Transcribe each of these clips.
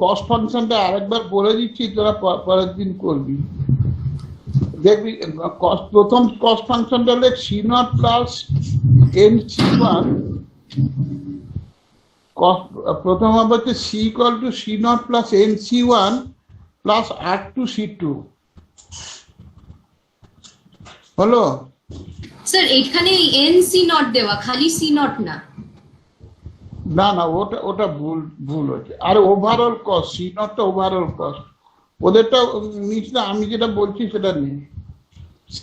Cost ফাংশনটা আরেকবার বলে দিচ্ছি, তোরা পরের দিন করবি, দেখবি। প্রথম কস্ট ফাংশনটা হলে C0 প্লাস NC1, প্রথম হবে হচ্ছে C equal to C0 plus NC1 plus R2C2 হলো। স্যার এখানে NC0 দেওয়া, খালি C0 না। না না, ওটা ভুল হচ্ছে। আর ওভারঅল কস্ট, C0 টা ওভারঅল কস্ট, ওদেরটা নিচ না, আমি যেটা বলছি সেটা নেই।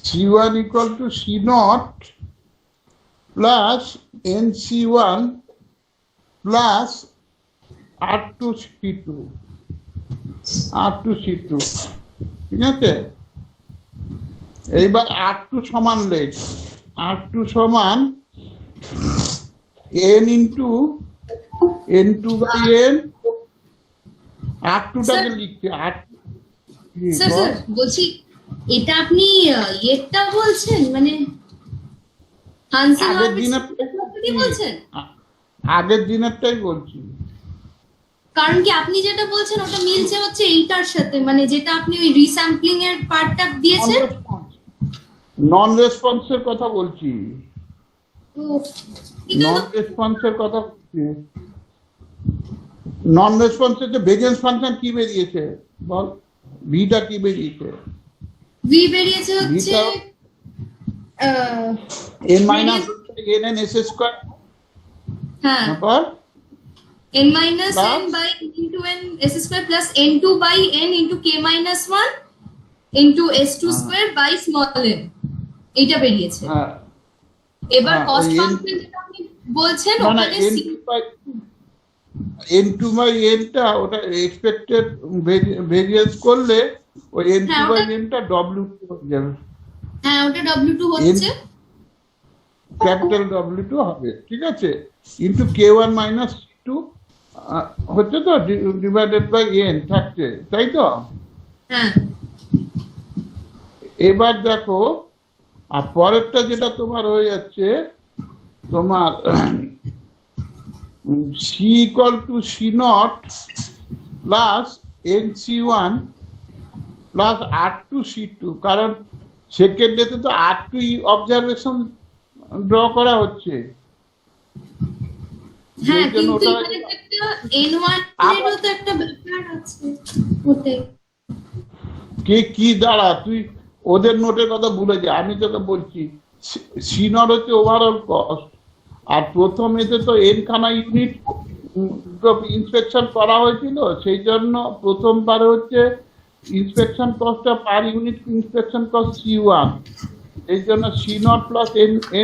C1 equal to C0 plus NC1 plus R2C2, ঠিক আছে। এইবার R2 সমান লেখ, R2 সমান N into N2 by N, R2টাকে লিখছে স্যার বলছি এটা আপনি এটা বলছেন, মানে আগের দিনেরটাই বলছি। কারণ কি আপনি যেটা বলছেন ওটা মিলছে হচ্ছে এইটার সাথে, মানে যেটা আপনি ওই রিস্যাম্পলিং এর পার্টটা দিয়েছেন। নন রেসপন্সের কথা বলছি, নন রেসপন্সের কথা বলছি। নন রেসপন্সের যে ভেরিয়েন্স ফাংশন কি বেরিয়েছে বল, ভিটা কি বেরিয়েছে? ভি বেরিয়েছে হচ্ছে n minus n s square, হ্যাঁ, তারপর n minus n by into n s square plus n2 by n into k minus 1 into s2 square by small n, এটা বেরিয়েছে। এবার কস্ট ফাংশন যেটা আপনি বলছেন ওখানে n2 by n টা ওটা এক্সপেক্টেড ভেরিয়েন্স করলে ওই n2 by n টা w2 হয়ে যাবে। হ্যাঁ, ওটা w2 হচ্ছে, ক্যাপিটাল W2 হবে, ঠিক আছে, ইনটু k1 মাইনাস c2 হচ্ছে তো, ডিভাইডেড বাই n থাকছে, তাই তো? হ্যাঁ। এবার দেখো, আর পরেরটা যেটা তোমার হয়ে যাচ্ছে, তোমার c equal to C0 plus NC1 plus R2C2, কারণ সেকেন্ডেতে তো R2 অবজারভেশন ড্র করা হচ্ছে। হ্যাঁ, কিন্তু এখানে একটা N1 এরও তো একটা ব্যাপার আছে ওতে। কি দাঁড়া, তুই ওদের নোটের কথা ভুলে যা, আমি তোকে বলছি C0 হচ্ছে ওভারঅল কস্ট, আর প্রথম এতে তো n খানা ইউনিট ইন্সপেকশন করা হয়েছিল, সেই জন্য প্রথমবারে হচ্ছে ইন্সপেকশন কস্টটা per unit inspection cost C1, এই জন্য C0 plus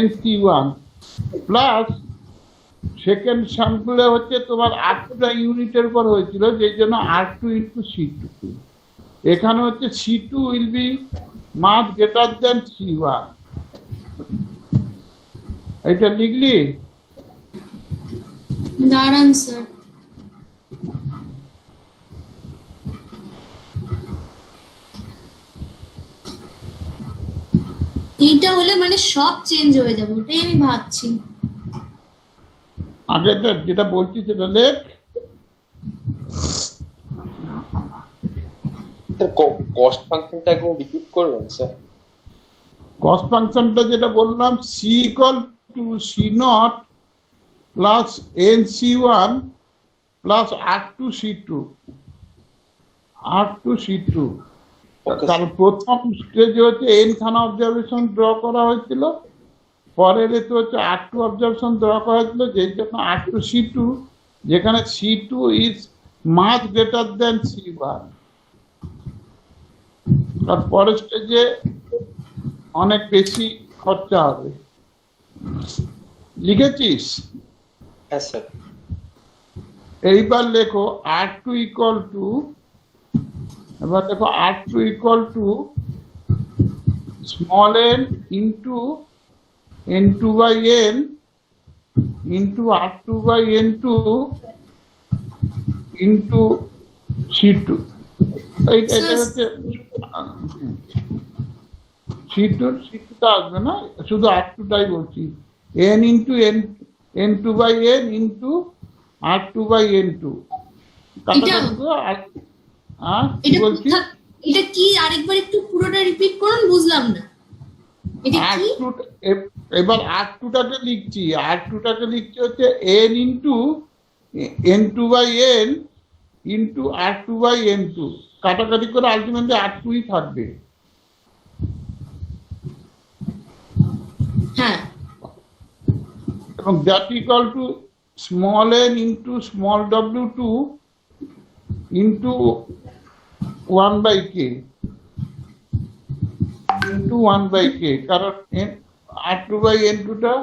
NC1 plus second স্যাম্পলে হচ্ছে তোমার R2টা ইউনিটের উপর হয়েছিল, যেই জন্য R2 ইন্টু C2, এখানে হচ্ছে C2 will be much greater than C1। এটা লিখলি? দাঁড়ান স্যার, এইটা হলে মানে সব চেঞ্জ হয়ে যাবে, ওটাই আমি ভাবছি। আগে যেটা বলছি সেটা লেখ। কস্ট ফাংশনটা একদম রিপিট করবেন স্যার? কস্ট ফাংশনটা যেটা বললাম, c equal to C0 plus NC1 plus R2C2, কারণ প্রথম স্টেজে হচ্ছে n খানা অবজারভেশন ড্র করা হয়েছিল, পরের এতে হচ্ছে R2 অবজারভেশন ড্র করা হয়েছিল, যেই জন্য R2C2, যেখানে C2 is much greater than C1, আর পরের স্টেজে অনেক বেশি খরচা হবে। লিখেছিস? হ্যাঁ স্যার। এইবার লেখো R2 ইকুয়াল টু, এবার দেখো R2 equal to small n into N2 by n into R2 by N2 into C2। এইটা হচ্ছে C2টা আসবে না, শুধু R2টাই বলছি, n into N2 by n into R2 by N2 কাটাকাটি করে আর কি এটা বলছি এটা কি আরেকবার একটু পুরোটা রিপিট করুন, বুঝলাম না এটা কি। এবার R2টাকে লিখছি, R2টাকে লিখছি হচ্ছে n into n2/n into R2/n2, কাটাকাটি করে আলটিমেটলি R2ই থাকবে। হ্যাঁ, এবং that equal to small n into small w2 into 1/k into 1/k, কারণ R2/n2টা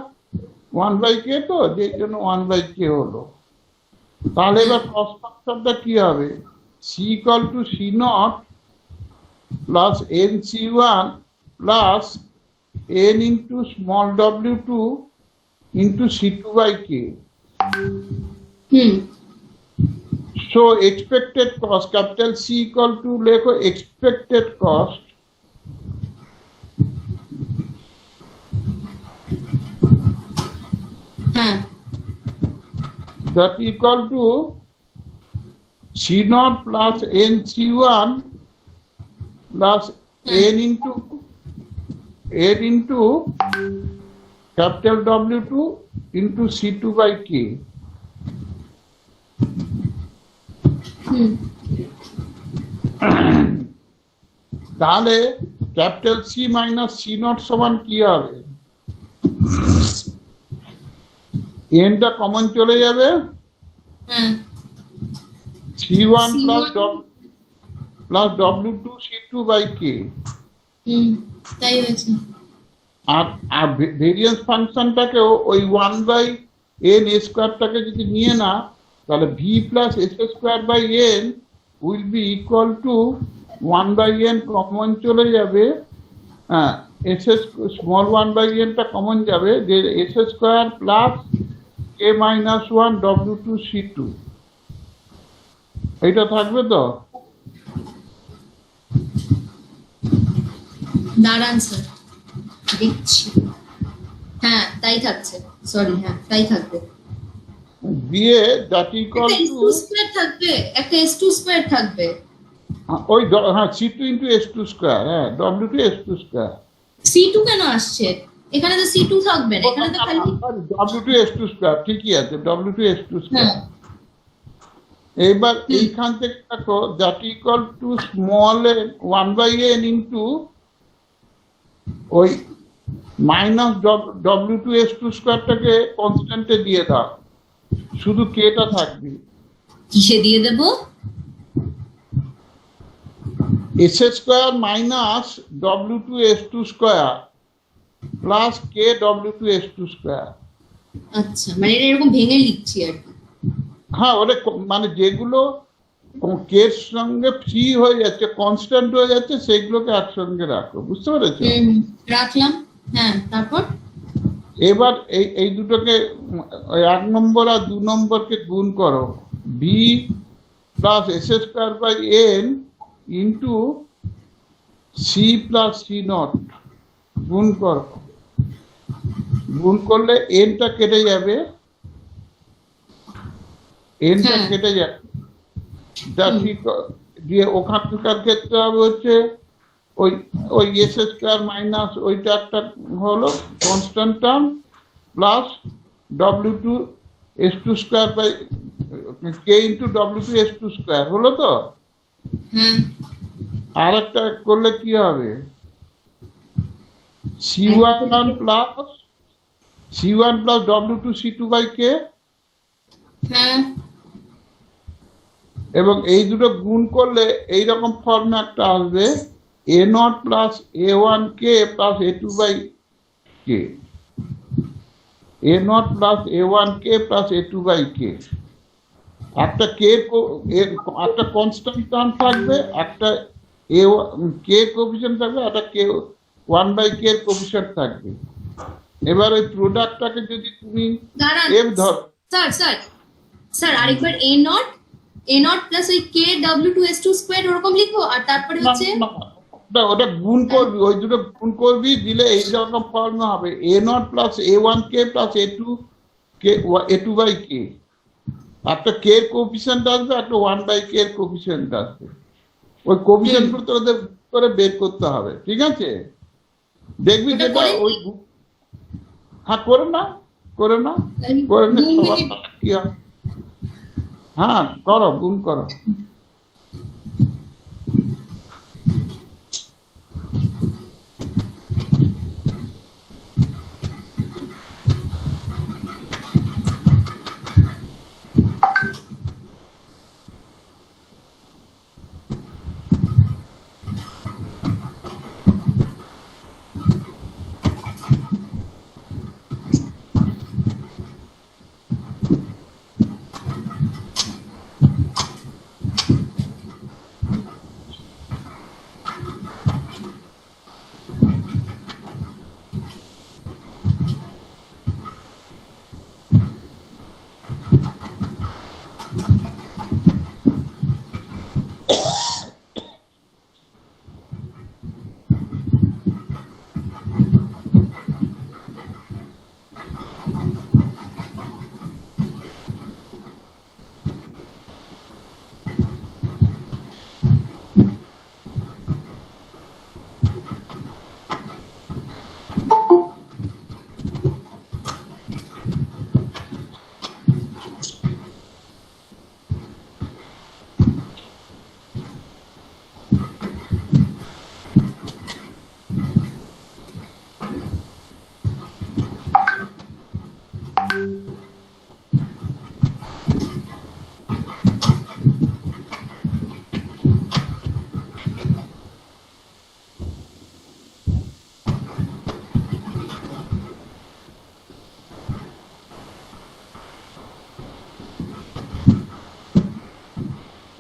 1/k তো, যে জন্য 1/k হলো। তাহলে এবার কস ফাংশনটা কি হবে? c equal to c0 plus nc1 plus n into small w2 into c2/k। So expected cost, capital C equal to লেখো expected cost that equal to C0 plus NC1 plus n into capital W2 into C2/k. তাহলে capital C minus C not সমান কি হবে? এনটা common চলে যাবে, C1 plus W2 C2/k, তাই হয়েছে। আর variance ফাংশনটাকেও ওই 1/n² যদি নিয়ে না, তাহলে v plus s²/n will be equal to 1/n common চলে যাবে, স্মল 1/nটা কমন যাবে, যে s² plus k-1 W2 C2, এইটা থাকবে তো? দাঁড়ান স্যার দেখছি, হ্যাঁ তাই থাকছে, সরি হ্যাঁ তাই থাকবে। দিয়ে দ্যাট ইকুয়াল টু থাকবে, একটা s2² থাকবে, ওই C2 ইন্টু S2², হ্যাঁ W2 S2²। C2 কেন আসছে এখানে? তো C2 থাকবে না, এখানে তো খালি W2 S2², ঠিকই আছে, W2 S2²। এবার এইখান থেকে দেখো that equal to small 1/n into ওই মাইনাস W2 S2²টাকে কনস্ট্যান্টে দিয়ে দাও, শুধু কেটা থাকবে। কিসে দিয়ে দেব? s² minus W2 S2² plus k W2 S2²। আচ্ছা, মানে এটা এরকম ভেঙে লিখছি আর কি। হ্যাঁ, ওটা মানে যেগুলো কের সঙ্গে ফ্রি হয়ে যাচ্ছে, কনস্ট্যান্ট হয়ে যাচ্ছে, সেগুলোকে একসঙ্গে রাখো, বুঝতে পেরেছো? রাখলাম, হ্যাঁ। তারপর এবার এই দুটোকে 1 নম্বর আর 2 নম্বরকে গুণ করো, v plus s²/n into c plus c0 গুণ করো, গুণ করলে nটা কেটে যাবে, nটা কেটে যাবে, যা ঠিক দিয়ে ওখানকার ক্ষেত্রে হবে হচ্ছে ওই s² মাইনাস ওইটা একটা হলো constant term plus W2 S2² k into W2 S2² হলো তো? আর একটা করলে কি হবে? C1 প্লাস W2 C2/k, এবং এই দুটো গুণ করলে এইরকম ফর্মে একটা আসবে, A0 plus A1k plus A2/k, A0 plus A1k plus A2/k। একটা একটা কনস্ট্যান্ট টার্ম থাকবে, একটা k কোএফিশিয়েন্ট থাকবে, একটা k 1/k এর কোএফিশিয়েন্ট থাকবে। এবার ওই প্রোডাক্টটাকে যদি তুমি f ধরো, স্যার আরেকবার A0 প্লাস ওই k W2 S2² ওরকম লিখবো, আর তারপরে হচ্ছে ওটা গুণ করবি, ওই দুটো গুণ করবি, দিলে এইরকম ফর্মে হবে A0 plus A1k plus A2/k, একটা কে এর কোএফিসিয়েন্ট আসবে, একটা 1/k এর কোএফিসিয়েন্ট আসবে। ওই কোএফিসিয়েন্ট গুলো তোদের করে বের করতে হবে, ঠিক আছে? দেখবি ওটা যেটা করে ওই হ্যাঁ করে না, করে না, আমি করে না 2 সবার মিনিট কি হয়? হ্যাঁ করো, গুণ করো।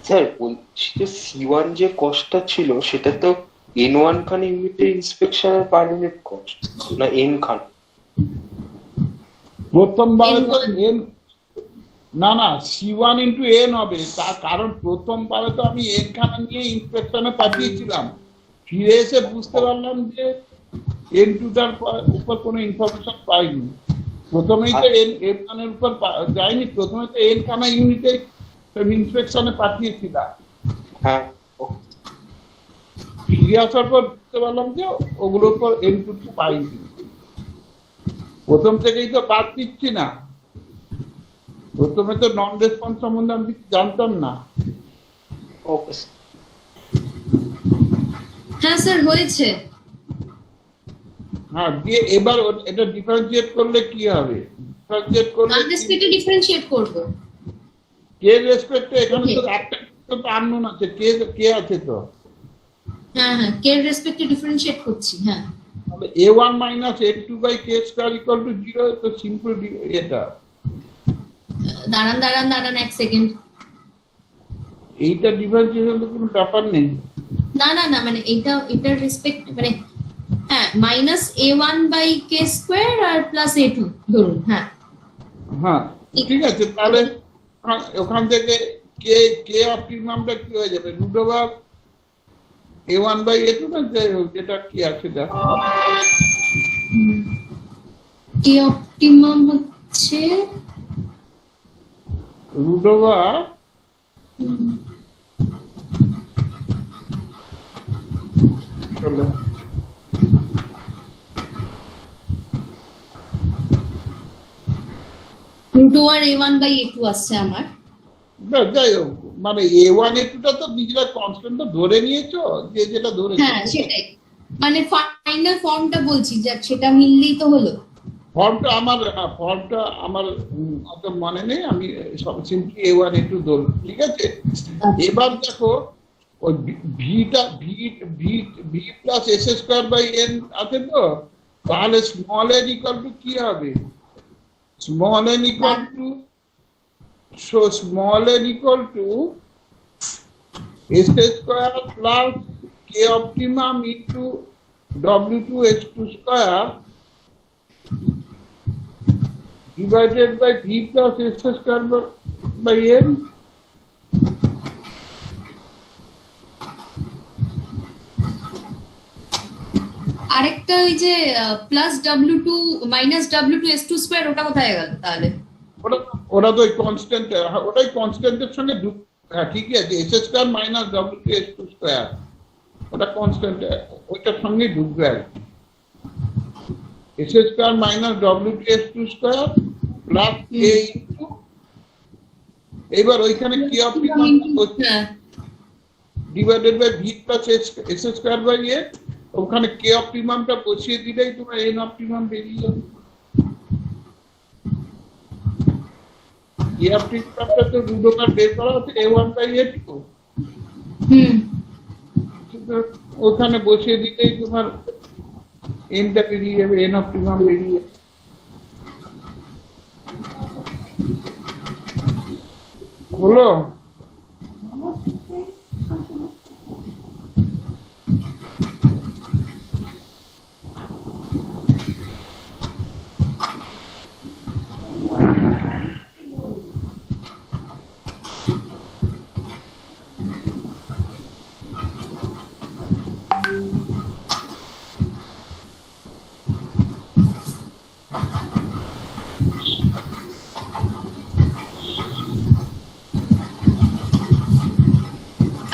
স্যার বলছি যে C1 যে কস্টটা ছিল সেটা তো N1 খান ইউনিটের ইন্সপেকশনের পার ইউনিট কস্ট, না N খান? প্রথমবারে তো N1 এন, না না, C1 × n হবে, তার কারণ প্রথমবারে তো আমি এন খানা নিয়ে ইন্সপেকশনে পাঠিয়েছিলাম, ফিরে এসে বুঝতে পারলাম যে N2টার উপর কোনো ইনফরমেশন পাইনি। প্রথমেই তো এন খানের উপর যায়নি, প্রথমে তো এন খানা ইউনিটে ইন্সপেকশনে পাঠিয়েছিলাম, হ্যাঁ, ফিরে আসার পর বুঝতে পারলাম যে ওগুলোর উপর N2 পাইনি। প্রথম থেকেই তো বাদ দিচ্ছি না, প্রথমে তো নন রেসপন্স সম্বন্ধে আমি কিছু জানতাম না। ওকে। হ্যাঁ স্যার হয়েছে। হ্যাঁ, দিয়ে এবার এটা ডিফারেন্সিয়েট করলে কি হবে? ডিফারেন্সিয়েট করলে আনরেসপেক্টে ডিফারেন্সিয়েট করব। কে রেসপেক্টে এখানে তো Okay. একটা তো আননোন আছে, কে আছে তো, হ্যাঁ হ্যাঁ কে এর রেসপেক্টে ডিফারেন্সিয়েট করছি। হ্যাঁ তাহলে a1 - a2/k² = 0, তো সিম্পল এটা দাঁড়ান এক সেকেন্ড। এইটা ডিফারেন্সিয়েশন তো কোনো ব্যাপার নেই। না না না মানে এটার রেসপেক্ট মানে হ্যাঁ -a1/k² আর +a2 ধরুন। হ্যাঁ হ্যাঁ ঠিক আছে, তাহলে ওখান থেকে কে কে অপটিমামটা কি হয়ে যাবে? √a1/a2 না যেটা কি আছে দেখো, কে অপটিমাম হচ্ছে √, চলো √a1/a2 আসছে আমার। যাই হোক, মানে a1 a2টা তো নিজেরা কনস্ট্যান্ট ধরে নিয়েছো, যে যেটা ধরেছো। হ্যাঁ সেটাই, মানে ফাইনাল ফর্মটা বলছি যে সেটা মিললেই তো হলো। ফর্মটা আমার অত মনে নেই, আমি সব সিম্পলি a1 a2 ধরবো, ঠিক আছে? এবার দেখো ওই ভিটা V V V plus s²/n আছে তো, তাহলে স্মল n = কি হবে? Small n = so small n = s² plus k optimum into W2S2² divided by v plus s²/n. আরেকটা ওই যে +W2 - W2S2² ওটা কোথায় গেল তাহলে? ওটা ওটা তো ওই কনস্ট্যান্ট, ওটাই কনস্ট্যান্টের সঙ্গে হ্যাঁ ঠিকই আছে, S square minus W two S two square, ওটা কনস্ট্যান্ট, ওইটার সঙ্গে ঢুকবে আর কি। S square minus W two S two square plus A into, এবার ওইখানে কি optimum divided by V plus S square by A, ওখানে কে অপটিমামটা বসিয়ে দিলেই তোমার এন অপটিমাম বেরিয়ে যাবে। কে অপটিমামটা তো রুডোকার বের করা হচ্ছে a1 বাই a2, ওখানে বসিয়ে দিলেই তোমার এনটা বেরিয়ে যাবে, এন অপটিমাম বেরিয়ে যাবে। হলো?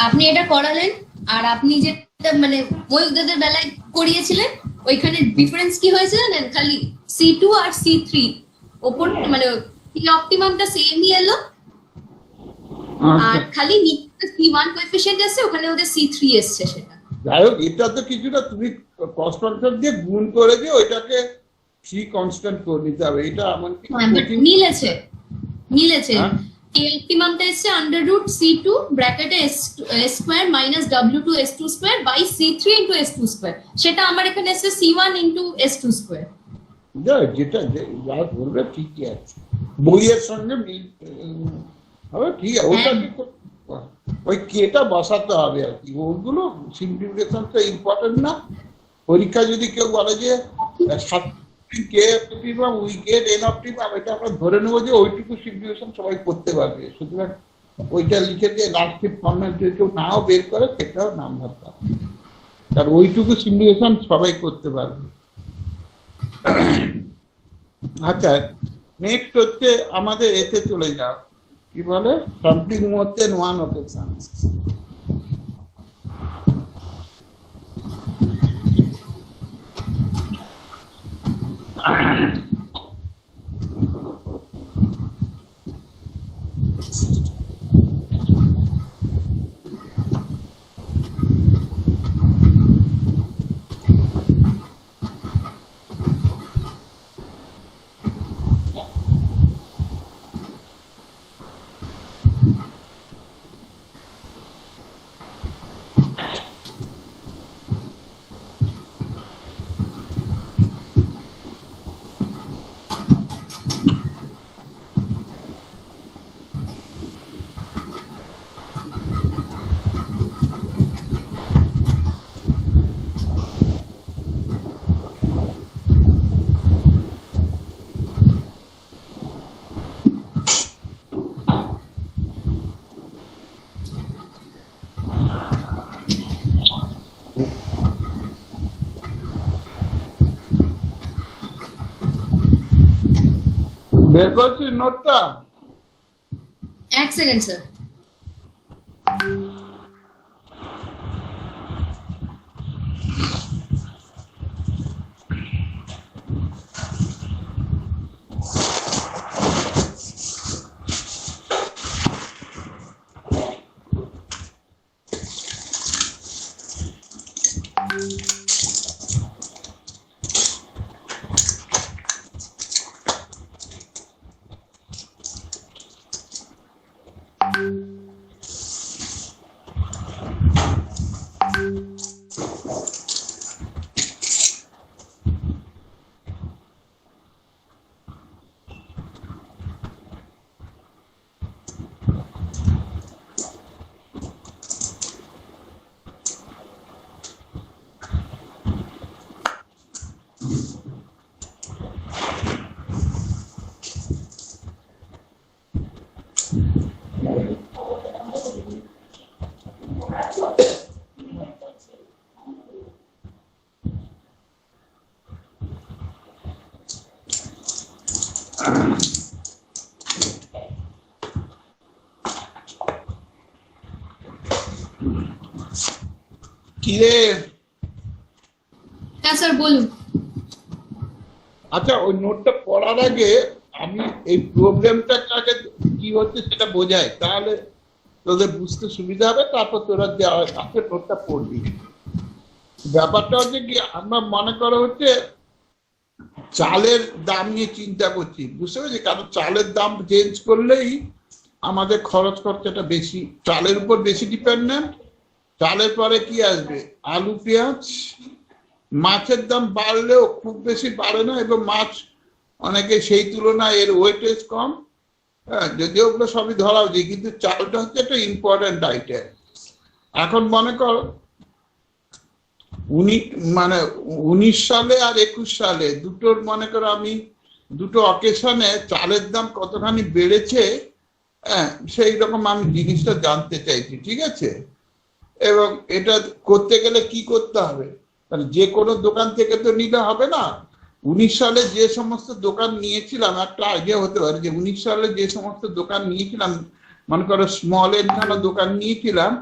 আপনি এটা করালেন, আর আপনি যেটা মানে ময়ূকদাদের বেলায় করিয়েছিলেন, ওইখানে ডিফারেন্স কি হয়েছে জানেন? খালি C2 আর C3 ওপর মানে অপটিমামটা সেমই এলো, আর খালি C1 কোএফিশিয়েন্ট এসেছে, ওখানে ওদের C3 এসেছে। সেটা যাই হোক, এটা তো কিছুটা তুমি কস্ট ফাংশন দিয়ে গুণ করে দিয়ে ওইটাকে ফ্রি কনস্ট্যান্ট করে নিতে হবে, এটা এমনকি মিলেছে মিলেছে। কে অপটিমামটা এসেছে আন্ডার রুট C2 ব্র্যাকেটে s square minus W2 S2 square by C3 into S2 square, সেটা আমার এখানে এসেছে C1 ইনটু S2 স্কয়ার। যেটা যা বলবে ঠিকই আছে, বইয়ের সঙ্গে মিল হবে, ঠিক আছে। ওটা ওই কেটা বসাতে হবে আর কি, ওগুলো সিম্পলিফিকেশনটা ইম্পর্টেন্ট না। পরীক্ষা যদি কেউ বলে যে K optimum we get N optimum, এটা আমরা ধরে নেবো যে ওইটুকু সিম্পলিফিকেশন সবাই করতে পারবে, সুতরাং ওইটা লিখে দিয়ে লাস্টে ফর্মেট যদি কেউ নাও বের করে সেটাও নাম ধরতে হবে, কারণ ওইটুকু সিম্পলিফিকেশন সবাই করতে পারবে। আচ্ছা, নেক্সট হচ্ছে আমাদের এতে চলে যাও, কি বলে সামথিং মোর দেন ওয়ান অকেশন। বের করছি নোটটা, এক সেকেন্ড স্যার। কি রে? হ্যাঁ স্যার বলুন। আচ্ছা, ওই নোটটা পড়ার আগে আমি এই প্রবলেমটা আগে কি হচ্ছে সেটা বোঝাই, তাহলে তোদের বুঝতে সুবিধা হবে, তারপর তোরা দেওয়ার কাছে নোটটা পড়বি। ব্যাপারটা হচ্ছে কি, আমরা মনে করো হচ্ছে চালের দাম নিয়ে চিন্তা করছি, বুঝতে পেরেছি? কারণ চালের দাম চেঞ্জ করলেই আমাদের খরচ খরচাটা বেশি, চালের উপর বেশি ডিপেন্ডেন্ট। চালের পরে কি আসবে? আলু, পেঁয়াজ। মাছের দাম বাড়লেও খুব বেশি বাড়ে না, এবং মাছ অনেকে সেই তুলনায় এর ওয়েটেজ কম। হ্যাঁ, যদিও ওগুলো সবই ধরা উচিত, কিন্তু চালটা হচ্ছে একটা ইম্পর্টেন্ট আইটেম। এখন মনে কর 19 সালে আর 21 সালে দুটোর মনে করো আমি দুটো অকেশনে চালের দাম কতখানি বেড়েছে, হ্যাঁ, সেই রকম আমি জিনিসটা জানতে চাইছি, ঠিক আছে? এবং এটা করতে গেলে কি করতে হবে? মানে যে কোনো দোকান থেকে তো নিলে হবে না। 19 সালে যে সমস্ত দোকান নিয়েছিলাম, একটা আইডিয়া হতে পারে যে 19 সালে যে সমস্ত দোকান নিয়েছিলাম, মনে করো স্মল এনখানা দোকান নিয়েছিলাম,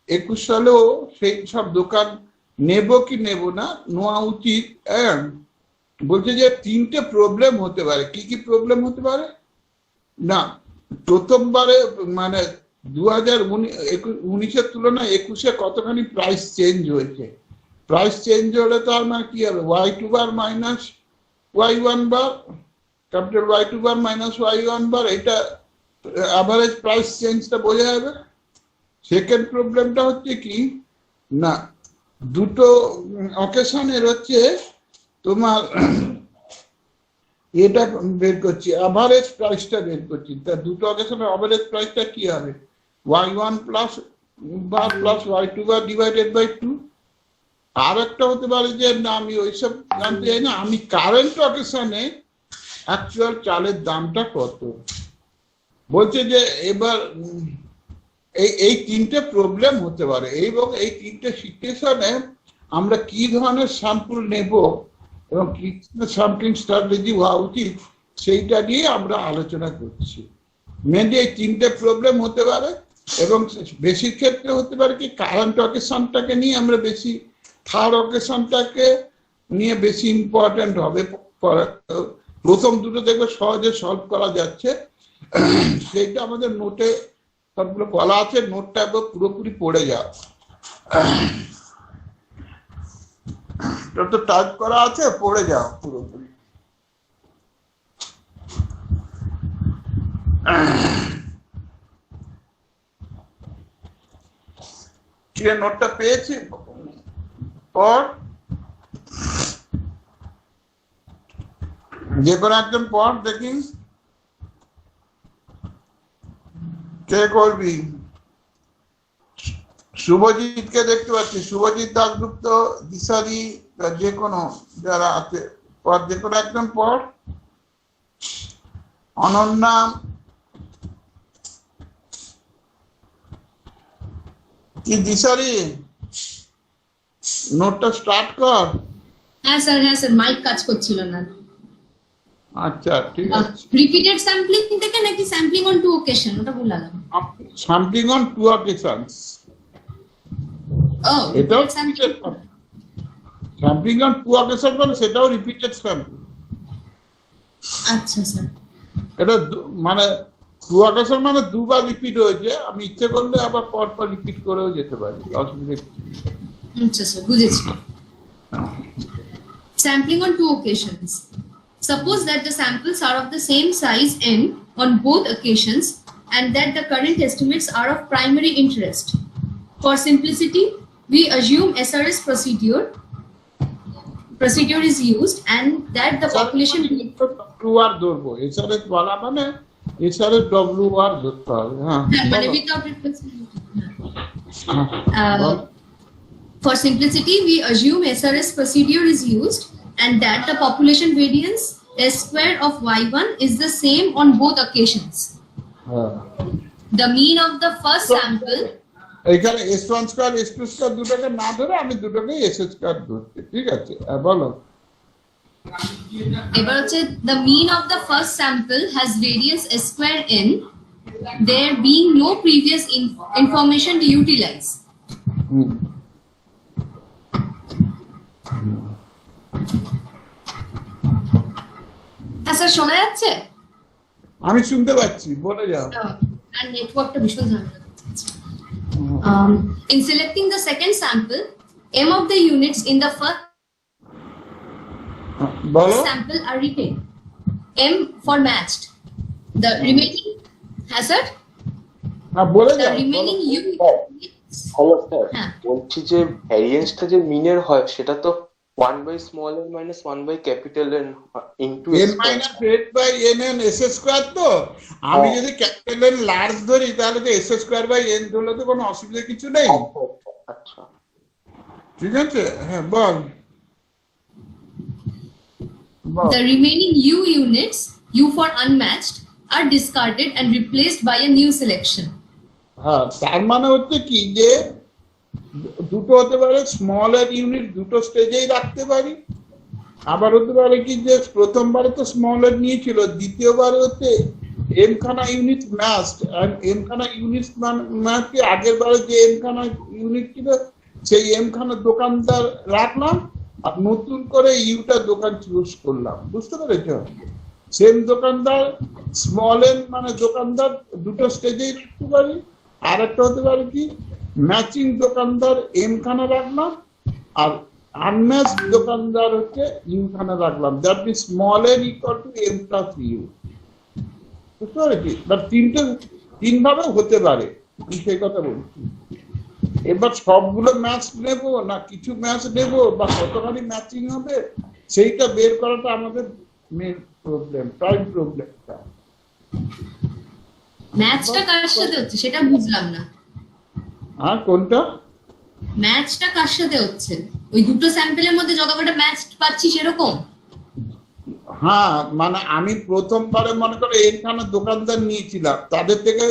21 সালেও সেই সব দোকান নেব কি নেব না, নেওয়া উচিত। বলছে যে 3টে প্রবলেম হতে পারে। কি কি প্রবলেম হতে পারে? না, প্রথমবারে মানে 2019-এর তুলনায় 21-এ কতখানি প্রাইস চেঞ্জ হয়েছে। প্রাইস চেঞ্জ হলে তো আমার কি হবে? y2 বার মাইনাস y1 বার, capital y2 bar minus y1 বার, এটা অ্যাভারেজ প্রাইস চেঞ্জটা বোঝা যাবে। সেকেন্ড প্রবলেমটা হচ্ছে কি না, দুটো অকেশনের হচ্ছে তোমার এটা বের করছি, অ্যাভারেজ প্রাইসটা বের করছি। তা দুটো অকেশনের অ্যাভারেজ প্রাইসটা কি হবে? y1 plus bar plus y2 bar divided by 2। আর একটা হতে পারে যে না, আমি ওইসব জানতে চাই না, আমি কারেন্ট অকেশনে অ্যাকচুয়াল চালের দামটা কত। বলছে যে এবার এই 3টে প্রবলেম হতে পারে, এবং এই 3টে সিচুয়েশনে আমরা কি ধরনের স্যাম্পল নেব এবং কি স্যাম্পলিং স্ট্র্যাটেজি হওয়া উচিত, সেইটা নিয়ে আমরা আলোচনা করছি। মেনলি এই 3টে প্রবলেম হতে পারে, এবং বেশির ক্ষেত্রে হতে পারে কি কারেন্ট অকেশনটাকে নিয়ে আমরা বেশি, থার্ড অকেশনটাকে নিয়ে বেশি ইম্পর্টেন্ট হবে। প্রথম দুটো দেখবে সহজে সলভ করা যাচ্ছে, সেইটা আমাদের নোটে সবগুলো বলা আছে, নোটটা একবার পুরোপুরি পড়ে যাও। তো টাইপ করা আছে, পড়ে যাও পুরোপুরি। ঠিক আছে, নোটটা পেয়েছি। পর যে কোনো একজন পর দেখি কে করবি। শুভজিৎকে দেখতে পাচ্ছি, শুভজিৎ দাশগুপ্ত, দিশারি, যে কোনো যারা আছে পর, যে কোনো একজন পর। অনন্যা, কি দিশারি, নোটটা স্টার্ট কর। হ্যাঁ স্যার মাইক কাজ করছিল না। আচ্ছা ঠিক আছে। রিপিটেড স্যাম্পলিং থেকে নাকি স্যাম্পলিং অন টু ওকেশন, ওটা বললাম। Something on two occasions. এটাও repeated sampling on two occasion, মানে সেটাও রিপিটেড স্যাম্পল। আচ্ছা স্যার, এটা মানে টু অকেশন মানে দুবার রিপিট হয়েছে, আমি ইচ্ছে করলে আবার পর পর রিপিট করেও যেতে পারি, অসুবিধা নেই। আচ্ছা স্যার, বুঝেছি। Sampling on two occasions. Suppose that the samples are of the same size n on both occasions and that the current estimates are of primary interest. For simplicity, we assume SRS procedure is used and that the population WR ধরবো, SRS বলা মানে SRS WR ধরতে হবে। হ্যাঁ, মানে without replacement. For simplicity, we assume SRS procedure is used and that the population variance S square of Y1 is the same on both occasions. The mean of the first sample. এখানে S1 square S2 square দুটোকে না ধরে আমি দুটোকে S square ধরছি, ঠিক আছে? বলো। এবার হচ্ছে the mean of the first sample has radius S square n, there being no previous information to utilize. হুম। হ্যাঁ স্যার, শোনা যাচ্ছে? আমি শুনতে পাচ্ছি, বলে যাও। আর নেটওয়ার্কটা ভীষণ ঝামেলা করছে। In selecting the second sample, m of the units in the first বলো। sample are retained. M for matched. The remaining hazard, হ্যাঁ, বলে the যাও, বলো। remaining units. হ্যালো স্যার, হ্যাঁ। বলছি যে ভ্যারিয়েন্সটা যে মিনের হয় সেটা তো 1 by small n minus 1 by capital N into n minus 8 by n s square. তো আমি যদি ক্যাপিটাল এন লার্জ ধরি তাহলে তো s স্কয়ার বাই n ধরলে তো কোনো অসুবিধা কিছু নেই। আচ্ছা, ঠিক আছে, হ্যাঁ বল। বল। The remaining U units, U for unmatched, are discarded and replaced by a new selection. হ্যাঁ, তার মানে হচ্ছে কি যে দুটো হতে পারে স্মলের ইউনিট দুটো স্টেজেই রাখতে পারি, আবার হতে পারে কি যে প্রথমবারে তো স্মলের নিয়েছিল, দ্বিতীয়বারে হচ্ছে এম খানা ইউনিট ম্যাচড, আর এম খানা ইউনিট ম্যাচ কি আগের বারে যে এম খানা ইউনিট ছিল সেই এম খানা দোকানদার রাখলাম আর নতুন করে ইউটা দোকান চুজ করলাম। বুঝতে পেরেছ? সেম দোকানদার স্মল এন মানে দোকানদার দুটো স্টেজেই রাখতে পারি, আর একটা হতে পারে কি ম্যাচিং দোকানদার এম খানা রাখলাম আর আনম্যাচ দোকানদার হচ্ছে ইউ খানা রাখলাম। That means small N equal to M plus U. বুঝতে পেরেছি? বাট তিন ভাবে হতে পারে, আমি সেই কথা বলছি। এবার সবগুলো ম্যাচ নেব না কিছু ম্যাচ নেব বা কতখানি ম্যাচিং হবে সেইটা বের করাটা আমাদের মেন প্রবলেম, প্রাইম প্রবলেমটা। ম্যাচটা কার সাথে হচ্ছে সেটা বুঝলাম না। আর কোনটা? ম্যাচটা কার সাথে হচ্ছে? ওই দুটো স্যাম্পলের মধ্যে যতকটা ম্যাচ পাচ্ছি সেরকম? হ্যাঁ, মানে আমি প্রথমবারে মনে করো এইখানে দোকানদার নিয়েছিলাম, তাদের থেকে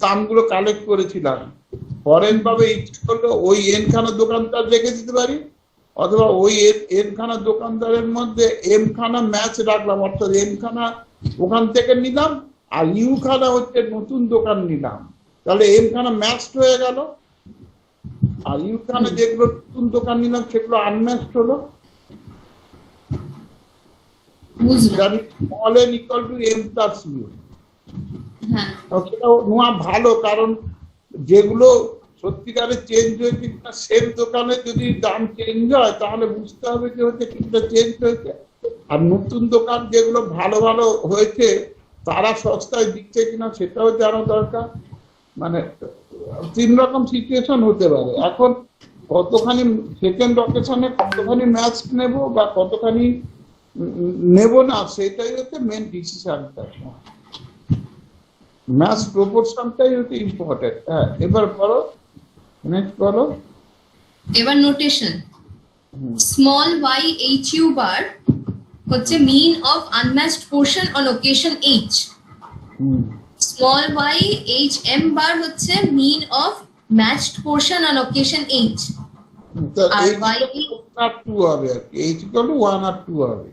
দামগুলো কালেক্ট করেছিলাম। ফরেন ভাবে ইচ্ছে করলে ওই এনখানা দোকানদার রেখে দিতে পারি, অথবা ওই এনখানা দোকানদারের মধ্যে এম খানা ম্যাচ রাখলাম, অর্থাৎ এম খানা ওখান থেকে নিলাম আর ইউ খানা হচ্ছে নতুন দোকান নিলাম, তাহলে এম খানা ম্যাচড হয়ে গেল। আর ইউ খানা যেগুলো নতুন দোকান নিলাম সেগুলো আনম্যাচড হলো। বুঝলাম। Small N equal to M plus U. হ্যাঁ, সেটা নোয়া ভালো, কারণ যেগুলো সত্যিকারে চেঞ্জ হয়েছে কিনা সেম দোকানে যদি দাম চেঞ্জ হয় তাহলে বুঝতে হবে যে হচ্ছে কিছুটা চেঞ্জ হয়েছে। আর নতুন দোকান যেগুলো ভালো ভালো হয়েছে তারা সস্তায় দিচ্ছে কিনা সেটাও জানা দরকার। মানে তিন রকম সিচুয়েশন হতে পারে। এখন কতখানি সেকেন্ড অকেশনে কতখানি ম্যাচ নেব বা কতখানি নেব না সেটাই হচ্ছে মেন ডিসিশনটা। ম্যাচ প্রপোর্শনটাই হচ্ছে ইম্পর্টেন্ট। হ্যাঁ, এবার বলো, নেক্সট বলো। এবার notation. Small y h u bar হচ্ছে mean of unmatched portion on occasion h। Small y h m bar হচ্ছে mean of matched portion on occasion h। আর y আর 2 হবে, আর কি h ইকুয়াল টু 1 আর 2 হবে।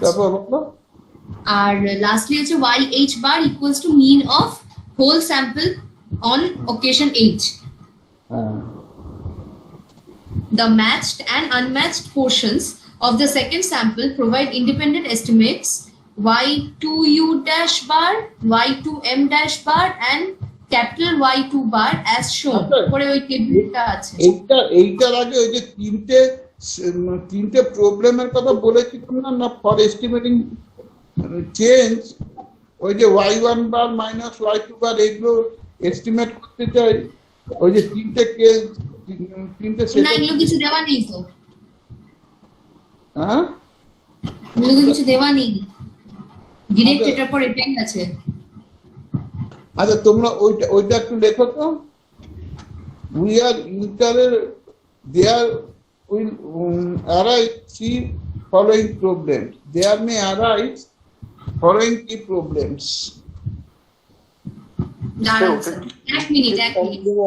তারপর বলো। আর লাস্টলি হচ্ছে y h bar equals to mean of whole sample on occasion h। The matched and unmatched portions of the second sample provide independent estimates y2u dash bar, y2m dash bar and capital Y2 bar as shown. পরে ওই টেবিলটা আছে। এইটার আগে ওই যে তিনটে প্রবলেমের কথা বলেছিলাম না, ফর এস্টিমেটিং চেঞ্জ, ওই যে y1 বার মাইনাস y2 বার এগুলো এস্টিমেট করতে চাই। ওই যে তিনটে কেস, তিনটে না, এগুলো কিছু দেওয়া নেই তো। হ্যাঁ, এগুলো কিছু দেওয়া নেই, ডিরেক্ট এটার পর এটাই আছে। আচ্ছা তোমরা ওইটা একটু লেখো তো। উই আর ইন্টারের there will arise three following problems. There may arise following three problems. দাঁড়ান এক মিনিট।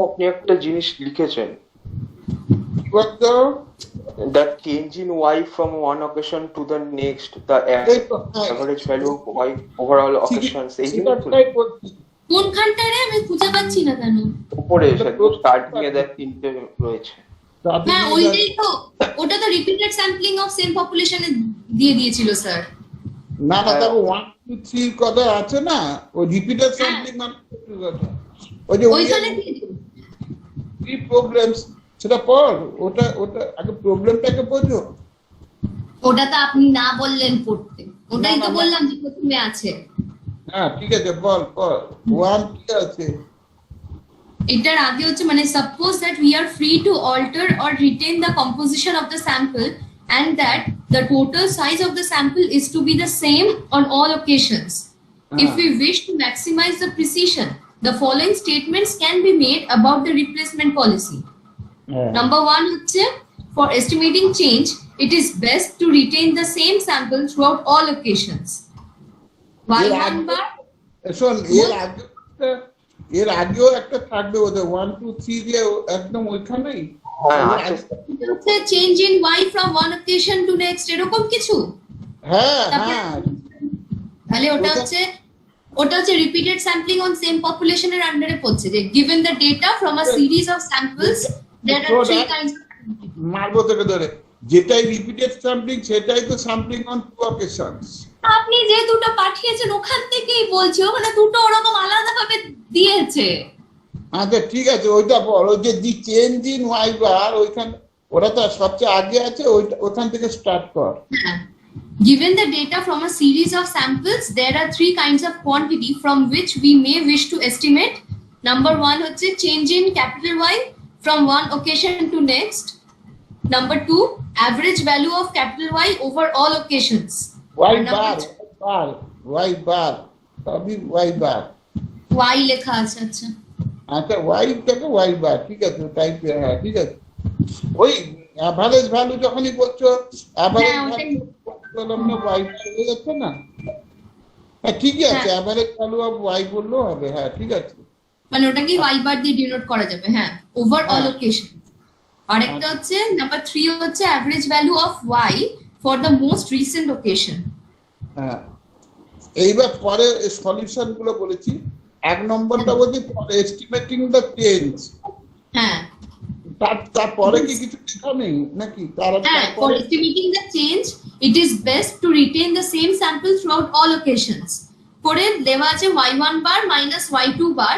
আপনি একটা জিনিস লিখেছেন, What the that change in y from one occasion to the next, the average value of y over all occasions, এই জিনিসগুলো। কোনখানটায় রে আমি খুঁজে পাচ্ছি না কেন? উপরে এসে স্টার্টিং এ দেখ 3টে রয়েছে। হ্যাঁ ওইটাই তো, ওটা তো রিপিটেড স্যাম্পলিং অফ সেম পপুলেশনে দিয়ে দিয়েছিল স্যার। না না দেখো 1 2 3 কথা আছে না, ওই রিপিটেড স্যাম্পলিং মানে ওই যে ওইখানে কি প্রবলেমস সেটা পড়, ওটা ওটা আগে প্রবলেমটাকে বোঝো। ওটা তো আপনি না বললেন পড়তে, ওটাই না, তো না, বললাম যে প্রথমে আছে। হ্যাঁ ঠিক আছে বল বল 1 কি আছে? এটার আগে হচ্ছে মানে suppose that we are free to alter or retain the composition of the sample and that the total size of the sample is to be the same on all occasions. If we wish to maximize the precision, the following statements can be made about the replacement policy. Number 1 হচ্ছে for estimating change, it is best to retain the same sample throughout all occasions. Y1 bar শোন এর আগেও একটা থাকবে ওদের 1 2 3 দিয়ে একদম ওইখানেই। হ্যাঁ আছে। হচ্ছে change in y from one occasion to next এরকম কিছু। হ্যাঁ হ্যাঁ তাহলে ওটা হচ্ছে রিপিটেড স্যাম্পলিং অন সেম পপুলেশনের আন্ডারে পড়ছে, যে given the data from a series of samples there are three kinds of মারবো তোকে ধরে, যেটাই রিপিটেড স্যাম্পলিং সেটাই তো স্যাম্পলিং অন টু অকেশনস। আপনি যে দুটো পাঠিয়েছেন ওখান থেকেই বলছি, ওখানে দুটো ওরকম আলাদা ভাবে দিয়েছে। আচ্ছা ঠিক আছে ওইটা পড়, ওই যে the change in y bar ওইখানে ওরা তো সবচেয়ে আগে আছে, ওইখান থেকে স্টার্ট কর। Given the data from a series of samples, there are three kinds of quantity from which we may wish to estimate. Number 1 হচ্ছে change in capital Y from one occasion to next. Number 2, average value of capital Y over all occasions. Y And number bar সবই Y বার। Y লেখা আছে। আচ্ছা আচ্ছা Y থেকে y bar, ঠিক আছে type, হ্যাঁ ঠিক আছে। ওই অ্যাভারেজ ভ্যালু যখনই বলছো অ্যাভারেজ ভ্যালু ওয়াই চলে যাচ্ছে না? হ্যাঁ ঠিকই আছে, অ্যাভারেজ ভ্যালু অফ ওয়াই বললেও হবে। হ্যাঁ ঠিক আছে, মানে ওটাকে y বার দিয়ে ডিনোট করা যাবে। হ্যাঁ ওভার অল ওকেশন। আরেকটা হচ্ছে নাম্বার 3 হচ্ছে average value of y for the most recent occasion. হ্যাঁ এইবার পরে সলিউশন গুলো বলেছি। 1 নম্বরটা বলছি এস্টিমেটিং দ্য চেঞ্জ। হ্যাঁ তারপরে কি কিছু লেখা নেই নাকি? হ্যাঁ for estimating the change, it is best to retain the same sample throughout all occasions. পরে দেওয়া আছে y1 bar minus y2 bar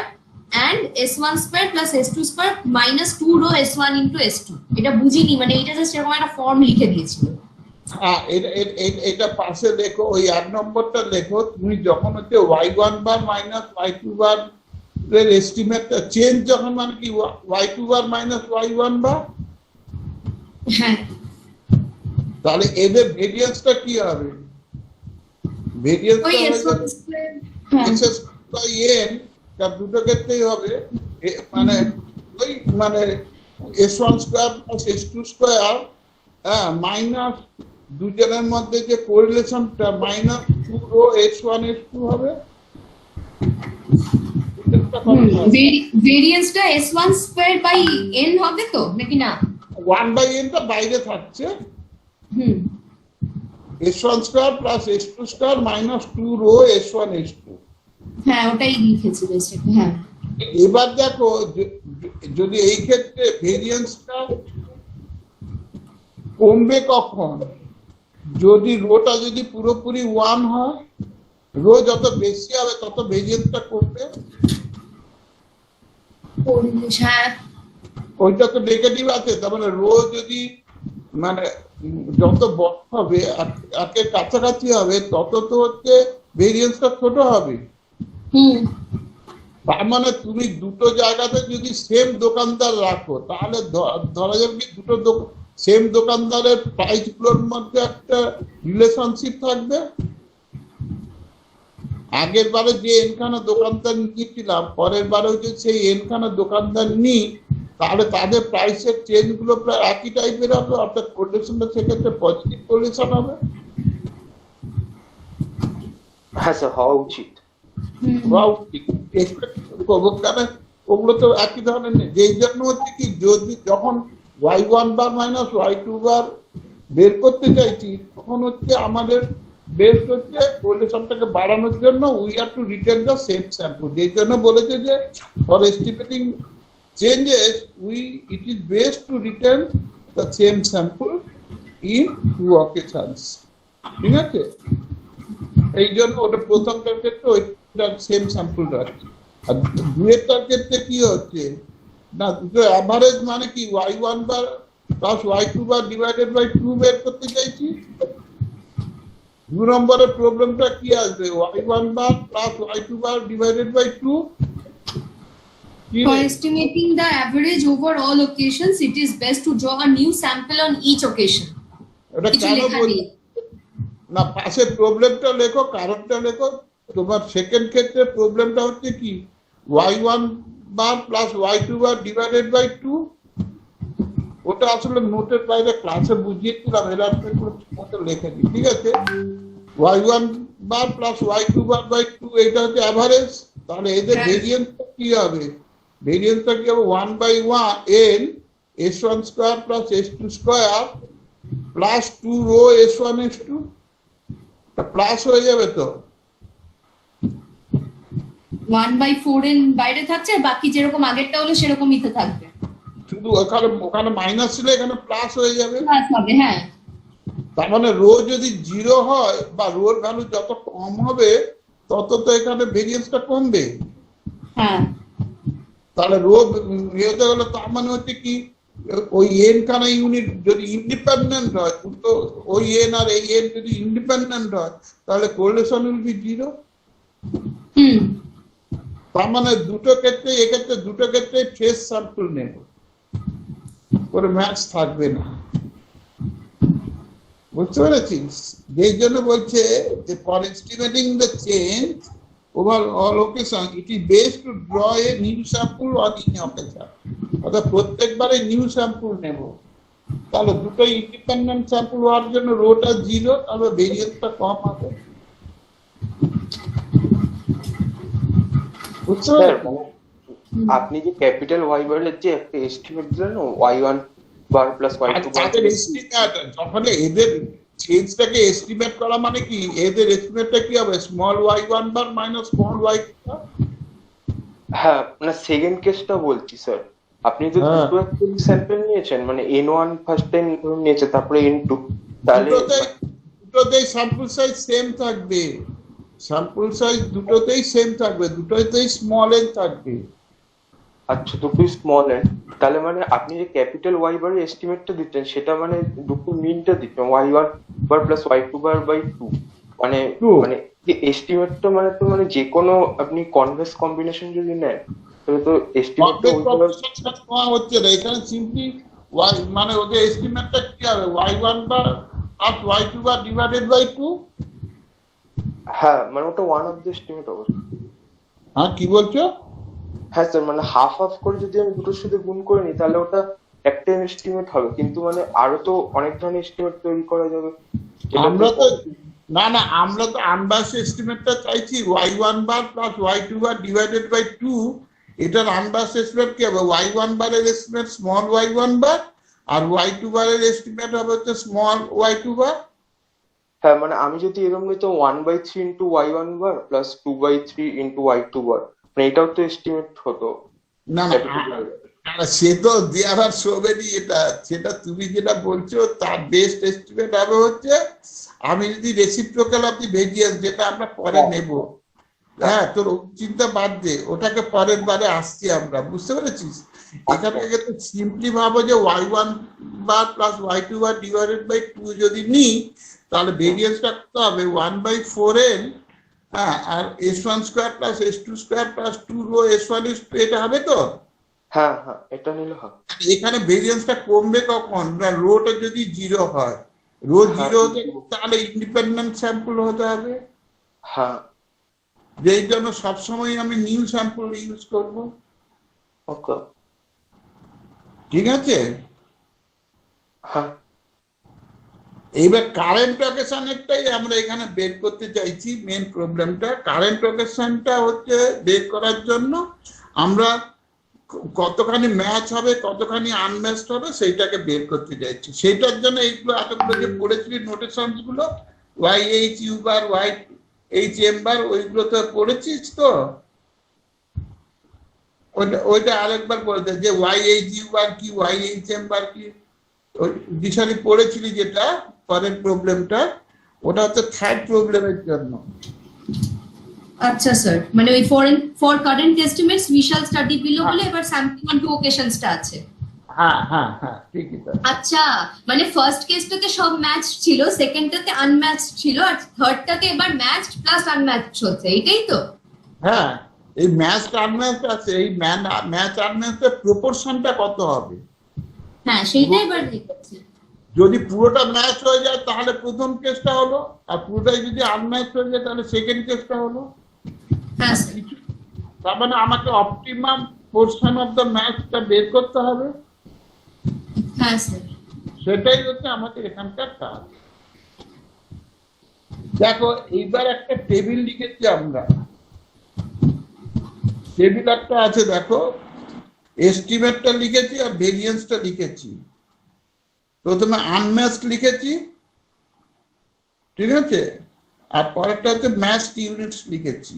and s1 square plus s2 square minus 2 row s1 into s2. এটা বুঝিনি, মানে এটা just এরকম একটা form লিখে দিয়েছিল। হ্যাঁ এটা পাশে লেখো, ওই 1 নম্বরটা লেখো। তুমি যখন হচ্ছে y1 বার মাইনাস y2 বার এর এস্টিমেটটা চেঞ্জ যখন মানে কি y2 বার মাইনাস y1 বার, হ্যাঁ তাহলে এদের ভেরিয়েন্সটা কি হবে? ভেরিয়েন্সটা ওই হবে s1 square। হ্যাঁ এসএস বাই এন, তার দুটো ক্ষেত্রেই হবে মানে ওই মানে s1 square plus s2 square minus দুজনের মধ্যে যে কোরিলেশনটা মাইনাস 2 রো s1 s2 হবে। ভেরিয়েন্সটা s1 square by n হবে তো নাকি না? 1/n টা বাইরে থাকছে, s1 square plus s2 square minus 2 rho s1 s2। হ্যাঁ ওটাই লিখেছি বেসিক্যালি। হ্যাঁ এবার দেখো যদি এই ক্ষেত্রে ভেরিয়েন্সটা কমবে কখন? যদি রোটা যদি পুরোপুরি 1 হয়, রো যত বেশি হবে তত ভেরিয়েন্সটা কমবে। হ্যাঁ ওইটা তো নেগেটিভ আছে, তার মানে রো যদি মানে যত বড় হবে আগে কাছাকাছি হবে তত তো হচ্ছে ভেরিয়েন্সটা ছোট হবে। তার মানে তুমি দুটো জায়গাতে যদি সেম দোকানদার রাখো তাহলে ধরা যাবে কি দুটো সেম দোকানদারের প্রাইস গুলোর মধ্যে একটা রিলেশনশিপ থাকবে। আগের বারে যে এনখানা দোকানদার নিয়েছিলাম পরের বারে যদি সেই এনখানা দোকানদার নিই তাহলে তাদের প্রাইসের চেঞ্জ গুলো প্রায় একই টাইপের হবে, অর্থাৎ কোটেশনটা সেক্ষেত্রে পজিটিভ কোটেশন হবে। হ্যাঁ স্যার হওয়া উচিত। ওগুলো তো একই ধরনের নেই, যেই জন্য হচ্ছে কি যদি যখন y1 বার মাইনাস y2 বার বের করতে চাইছি তখন হচ্ছে আমাদের বেস্ট হচ্ছে কোরিলেশনটাকে বাড়ানোর জন্য we have to retain the same sample. এই জন্য বলেছে যে for estimating changes it is best to retain the same sample in two occasions. ঠিক আছে, এই জন্য ওটা প্রথমটার ক্ষেত্রে ওইটা সেম স্যাম্পল রাখছে। আর দুয়েরটার ক্ষেত্রে কি হচ্ছে না, দুটো অ্যাভারেজ মানে কি y1 bar plus y2 bar divided by 2 বের করতে চাইছি। 2 নম্বরের প্রবলেমটা কি আসবে, y1 bar plus y2 bar divided by 2। For estimating the average over all occasions, it is best to draw a new sample on each occasion. এটা কেন বলি না, পাশে প্রবলেমটা লেখো, কারণটা লেখো। তোমার সেকেন্ড ক্ষেত্রে প্রবলেমটা হচ্ছে কি y1 bar plus y2 bar divided by 2। ওটা আসলে নোটের বাইরে ক্লাসে বুঝিয়েছিলাম, এরা মতো লেখে দিই। ঠিক আছে, y1 bar plus y2 bar by 2 এটা হচ্ছে অ্যাভারেজ। তাহলে এদের ভেরিয়েন্সটা কি হবে, ভেরিয়েন্সটা কি হবে 1/n s1 square plus s2 square plus 2 rho s1 s2 plus হয়ে যাবে। তো 1/4 এর বাইরে থাকছে, আর বাকি যেরকম আগেরটা হলো সেরকমই তো থাকবে, শুধু ওখানে মাইনাস ছিল, এখানে প্লাস হয়ে যাবে। হ্যাঁ, তার মানে রো যদি 0 হয় বা রোর ভ্যালু যত কম হবে তত তো এখানে ভেরিয়েন্সটা কমবে। হ্যাঁ, তাহলে রো হতে গেলে তার মানে হচ্ছে কি ওই এন খানা ইউনিট যদি ইন্ডিপেন্ডেন্ট হয়, তো ওই এন আর এই এন যদি ইন্ডিপেন্ডেন্ট হয় তাহলে কোরিলেশন উইল বি 0। তার মানে দুটো ক্ষেত্রে, এক্ষেত্রে দুটো ক্ষেত্রে ফেস স্যাম্পল নেব, করে ম্যাচ থাকবে না। বুঝতে পেরেছিস? যেই জন্য বলছে যে for estimating the change over all occasion it is best two draw a new sample on in occasion. অর্থাৎ প্রত্যেকবারে নিউ স্যাম্পল নেব। তাহলে দুটো ইন্ডিপেন্ডেন্ট স্যাম্পল হওয়ার জন্য রোটা 0, তাহলে ভেরিয়েন্সটা কম হবে। বুঝতে পারছো? আপনি যে ক্যাপিটাল ওয়াই বারের যে একটা এস্টিমেট দিলেন y1 বার প্লাস y2 বার, তাদের এস্টিমেট যখন এদের চেঞ্জটাকে এস্টিমেট করা মানে কি, এদের এস্টিমেটটা কি হবে small y1 bar minus small y2 বার। হ্যাঁ মানে সেকেন্ড কেসটা বলছি স্যার। আপনি তো দুটো স্যাম্পল নিয়েছেন, মানে n1 ফার্স্ট টাইম নিয়েছে, তারপরে n2, তাহলে দুটোতেই স্যাম্পল সাইজ সেম থাকবে। স্যাম্পল সাইজ দুটোতেই সেম থাকবে, দুটোতেই স্মল n থাকবে। আচ্ছা, দুটোই স্মল এন। তাহলে মানে আপনি যে ক্যাপিটাল ওয়াই বারের এস্টিমেটটা দিতেন সেটা মানে দুটো মিনটা দিতেন y1 bar plus y2 bar by 2, মানে মানে যে এস্টিমেটটা মানে তো মানে যে কোনো আপনি কনভেক্স কম্বিনেশন যদি নেন তাহলে তো এস্টিমেটটা হচ্ছে না। এখানে সিম্পলি মানে ওদের এস্টিমেটটা কি হবে y1 bar plus y2 bar divided by 2। হ্যাঁ মানে ওটা ওয়ান অফ দ্য এস্টিমেট হবে। হ্যাঁ, কি বলছো? হ্যাঁ স্যার, মানে হাফ হাফ করে যদি আমি দুটোর সাথে গুণ করে নিই তাহলে ওটা একটা এস্টিমেট হবে, কিন্তু মানে আরো তো অনেক ধরনের এস্টিমেট তৈরি করা যাবে। আমরা তো আমরা তো আনবাস এস্টিমেটটা চাইছি y1 bar plus y2 bar divided by 2। এটার আনবাস এস্টিমেট কি হবে, y1 বারের এস্টিমেট স্মল y1 বার আর y2 বারের এস্টিমেট হবে হচ্ছে স্মল y2 বার। হ্যাঁ মানে আমি যদি এরকম নিতে 1/3 into y1 bar plus 2/3 into y2 বার, মানে এটাও তো এস্টিমেট হতো। না সে তো দেয়ার আর সো মেনি, এটা সেটা তুমি যেটা বলছো তার বেস্ট এস্টিমেট হবে হচ্ছে আমি যদি রেসিপ্রোকাল অফ দি ভেরিয়েন্স, যেটা আমরা পরে নেব। হ্যাঁ, তোর চিন্তা বাদ দে, ওটাকে পরের বারে আসছি আমরা। বুঝতে পেরেছিস? এখানে সিম্পলি ভাবো যে y1 bar plus y2 bar divided by 2 যদি নিই তাহলে ভেরিয়েন্সটা কত হবে 1/4n। হ্যাঁ, আর s1 square plus s2 square plus 2 rho s1 s2, এটা হবে তো? হ্যাঁ হ্যাঁ, এটা নিলে হবে। এখানে ভেরিয়েন্সটা কমবে কখন, না রোটা যদি 0 হয়। রো 0 হতে তাহলে ইন্ডিপেন্ডেন্ট স্যাম্পল হতে হবে। হ্যাঁ, যেই জন্য সবসময় আমি নিউ স্যাম্পল ইউজ করব। ওকে, ঠিক আছে? হ্যাঁ। এইবার কারেন্ট অকেশনেরটাই আমরা এখানে বের করতে চাইছি। মেন প্রবলেমটা কারেন্ট অকেশনটা হচ্ছে বের করার জন্য আমরা কতখানি ম্যাচ হবে কতখানি আনম্যাচড হবে সেইটাকে বের করতে চাইছি। সেইটার জন্য এইগুলো এতগুলো যে পড়েছিলি নোটেশনস গুলো ওয়াই এইচ ইউ বার ওয়াই এইচ এম বার ওইগুলো তো পড়েছিস তো? ওইটা আরেকবার বলে দে যে ওয়াই এইচ ইউ বার কি ওয়াই এইচ এম বার কি, দিশারি পড়েছিলি যেটা পরের প্রবলেমটা, ওটা হচ্ছে থার্ড প্রবলেমের জন্য। আচ্ছা স্যার, মানে ওই for current estimates we shall study below বলে এবার স্যাম্পলিং অন টু ওকেশনসটা আছে। হ্যাঁ হ্যাঁ হ্যাঁ ঠিকই তাই। আচ্ছা, মানে ফার্স্ট কেসটাতে সব ম্যাচ ছিল, সেকেন্ডটাতে আনম্যাচড ছিল, আর থার্ডটাতে এবার ম্যাচড প্লাস আনম্যাচড হচ্ছে, এটাই তো? হ্যাঁ, এই ম্যাচ আনম্যাচ আছে, এই ম্যাচ আনম্যাচের প্রপোর্শনটা কত হবে? হ্যাঁ, সেইটাই এবার দেখাচ্ছি। যদি পুরোটা ম্যাচ হয়ে যায় তাহলে প্রথম কেসটা হলো, আর পুরোটাই যদি আনম্যাচ হয়ে যায় তাহলে সেকেন্ড কেসটা হলো। হ্যাঁ স্যার। তার মানে আমাকে অপটিমাম পোর্শন অফ দ্য ম্যাচটা বের করতে হবে। হ্যাঁ স্যার। সেটাই হচ্ছে আমাদের এখানকার কাজ। দেখো এইবার একটা টেবিল লিখেছি আমরা, টেবিল একটা আছে দেখো, এস্টিমেটটা লিখেছি আর ভেরিয়েন্সটা লিখেছি। প্রথমে আনম্যাচড লিখেছি, ঠিক আছে, আর পরেরটা হচ্ছে ম্যাচড ইউনিটস লিখেছি।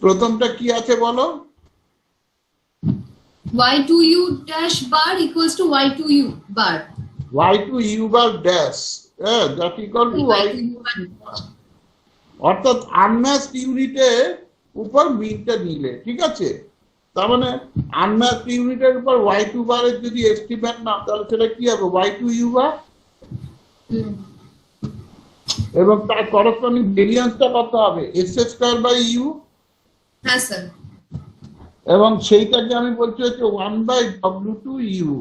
প্রথমটা কি আছে বলো? y2u dash bar equals to y2u bar. y2u bar dash that equal to y2u bar, অর্থাৎ আনম্যাচড ইউনিটের উপর মিনটা নিলে, ঠিক আছে? তার মানে আনম্যাচড ইউনিটের উপর y2 বারের যদি এস্টিমেট নাও তাহলে সেটা কি হবে? y2u বার, এবং তার করসপন্ডিং ভেরিয়েন্সটা কত হবে? s square by u। হ্যাঁ স্যার। এবং সেইটাকে আমি বলছি হচ্ছে 1/w2u,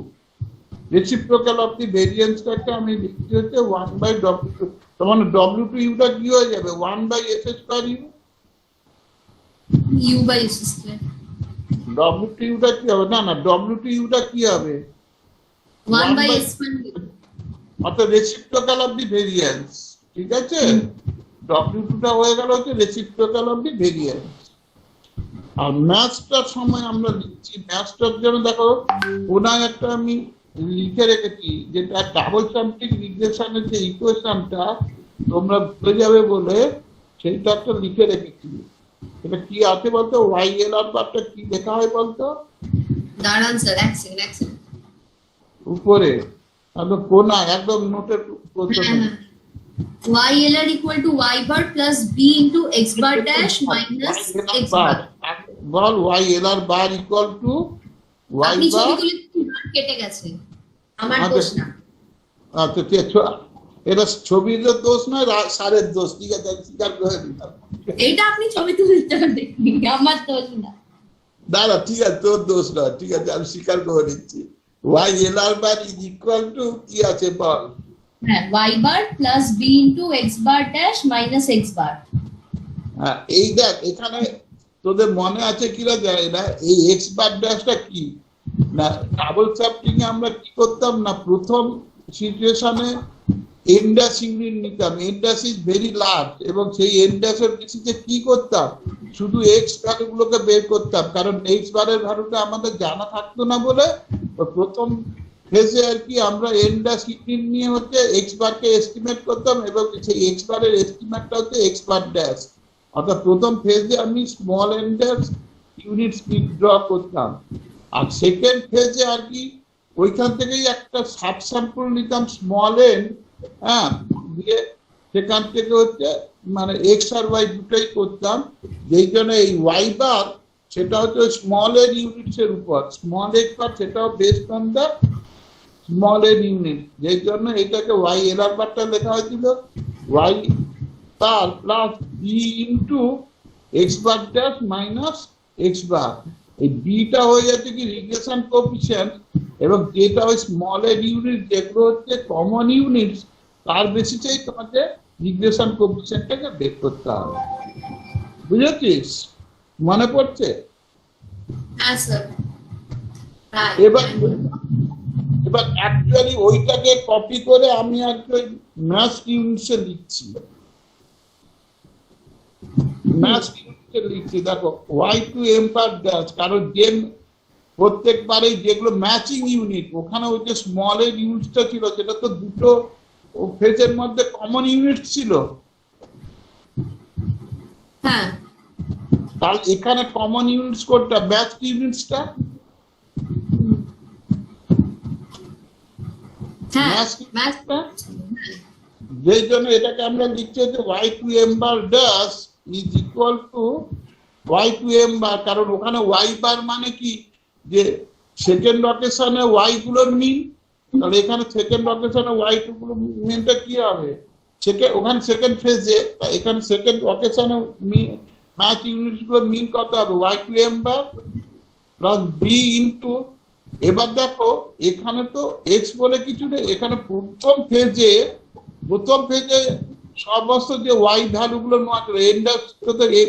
রেসিপ্রোকাল অফ দি ভেরিয়েন্সটাকে আমি লিখছি হচ্ছে 1/w2। তার মানে w2u-টা কি হয়ে যাবে? 1/s square u। u by s square। w2u-টা কি হবে? না w2u-টা কি হবে? 1 by s square। অর্থাৎ রেসিপ্রোকাল অফ দি ভেরিয়েন্স, ঠিক আছে? w2-টা হয়ে গেল হচ্ছে রেসিপ্রোকাল অফ দি ভেরিয়েন্স। আর ম্যাচটার সময় আমরা লিখছি, ম্যাচটার জন্য দেখো কোনায় একটা আমি লিখে রেখেছি, যেটা ডাবল স্যাম্পলিং রিগ্রেশনের যে ইকুয়েশনটা তোমরা ভুলে যাবে বলে সেইটা একটা লিখে রেখেছি। এটা কি আছে বলতো? YLR বারটা কি লেখা হয় বলতো? দাঁড়ান স্যার, এক সেকেন্ড। উপরে একদম কোনায়, একদম নোটের প্রথমে YLR equal to y bar plus b into x bar dash minus x bar। Ball YLR bar equal to y আপনি বার। ছবি তুলে কেটে গেছে, আমার দোষ না। আচ্ছা ঠিক আছে, এটা ছবির দোষ নয়, সারের দোষ, ঠিক আছে, আমি স্বীকার করে দিলাম। এইটা আপনি ছবি তুলতে দেখনি, আমার দোষ না। দাদা ঠিক আছে, তোর দোষ নয়, ঠিক আছে, আমি স্বীকার করে নিচ্ছি। YLR bar is equal two কি আছে বল? হ্যাঁ, y bar plus b into x bar dash minus x bar। হ্যাঁ, এই দেখ এখানে তোদের মনে আছে কিনা যায় না, এই এক্স বার ড্যাশটা কি না, ডাবল স্যাম্পলিং এ আমরা কি করতাম না, প্রথম সিচুয়েশনে এন ড্যাশ ইউনিট নিতাম, N dash is very large, এবং সেই এন ড্যাশের বেসিসে কি করতাম, শুধু এক্স ভ্যালুগুলোকে বের করতাম, কারণ এক্স বারের ভ্যালুটা আমাদের জানা থাকতো না বলে প্রথম ফেজে আর কি আমরা এন ড্যাশ ইউনিট নিয়ে হচ্ছে এক্স বারকে এস্টিমেট করতাম, এবং সেই এক্স বারের এস্টিমেটটা হচ্ছে এক্স বার ড্যাশ। অর্থাৎ প্রথম ফেজে আমি small N dash unit speed draw করতাম, আর সেকেন্ড ফেজে আর কি ওইখান থেকেই একটা সাব স্যাম্পল নিতাম স্মল এন, হ্যাঁ, দিয়ে সেখান থেকে হচ্ছে মানে এক্স আর ওয়াই দুটোই করতাম, যেই জন্য এই ওয়াই বার সেটা হচ্ছে স্মল এন ইউনিটস এর উপর, স্মল এক্স বার সেটাও based on the small N unit, যেই জন্য এটাকে YLR বারটা লেখা হয়েছিল y bar plus B into x bar dash minus x bar. এই বিটা হয়ে যাচ্ছে কি রিগ্রেশন কোএফিসিয়েন্ট, এবং যেটা ওই স্মল এন ইউনিট যেগুলো হচ্ছে কমন ইউনিটস তার বেসিসেই তোমাকে রিগ্রেশন কোএফিসিয়েন্টটাকে বের করতে হবে। বুঝেছিস? মনে পড়ছে? হ্যাঁ স্যার। এবার অ্যাকচুয়ালি ওইটাকে কপি করে আমি আর কি ওই ম্যাথ ইউনিটসে লিখছি, দেখো y2m পার ড্যাশ, কারণ যে প্রত্যেকবারেই যেগুলো ম্যাচিং ইউনিট ওখানে ওই যে স্মল এর ইউনিটটা ছিল সেটা তো দুটো ও ফেজের মধ্যে কমন ইউনিট ছিল, হ্যাঁ তাহলে এখানে কমন ইউনিটস কোনটা? ম্যাচ ইউনিটসটা। হ্যাঁ ম্যাচ ম্যাচ ইউনিটসটা, যেই জন্য এটাকে আমরা লিখছি হচ্ছে Y two M bar dash is equal to Y two M bar, কারণ ওখানে ওয়াই বার মানে কি, যে সেকেন্ড রোটেশনে ওয়াই গুলোর মিন, তাহলে এখানে সেকেন্ড রোটেশনে ওয়াই টু গুলো মিনটা কি হবে, ওখানে সেকেন্ড ফেজে, এখানে সেকেন্ড রোটেশনে ম্যাচ ইউনিট গুলো মিন কত হবে, Y two M bar plus B into, এবার দেখো এখানে তো এক্স বলে কিছু নেই, এখানে প্রথম ফেজে সমস্ত যে ওয়াই ভ্যালু গুলো নেওয়া ছিল, এন্ডার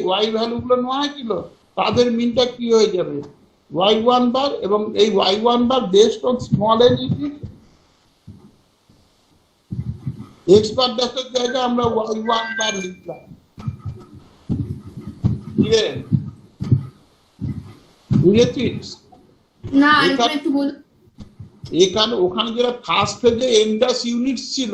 ওয়াই ভ্যালু গুলো নেওয়া হয়েছিল, তাদের মিনটা কি হয়ে যাবে, ওয়াই ওয়ান বার, এবং এই Y one bar based on small N unit, X bar ড্যাশের জায়গায় আমরা ওয়াই ওয়ান বার লিখলাম। বুঝেছিস? না আরেকবার একটু বলুন। এখানে ওখানে যেটা ফার্স্ট ফেজে এন্ডাস ইউনিট ছিল,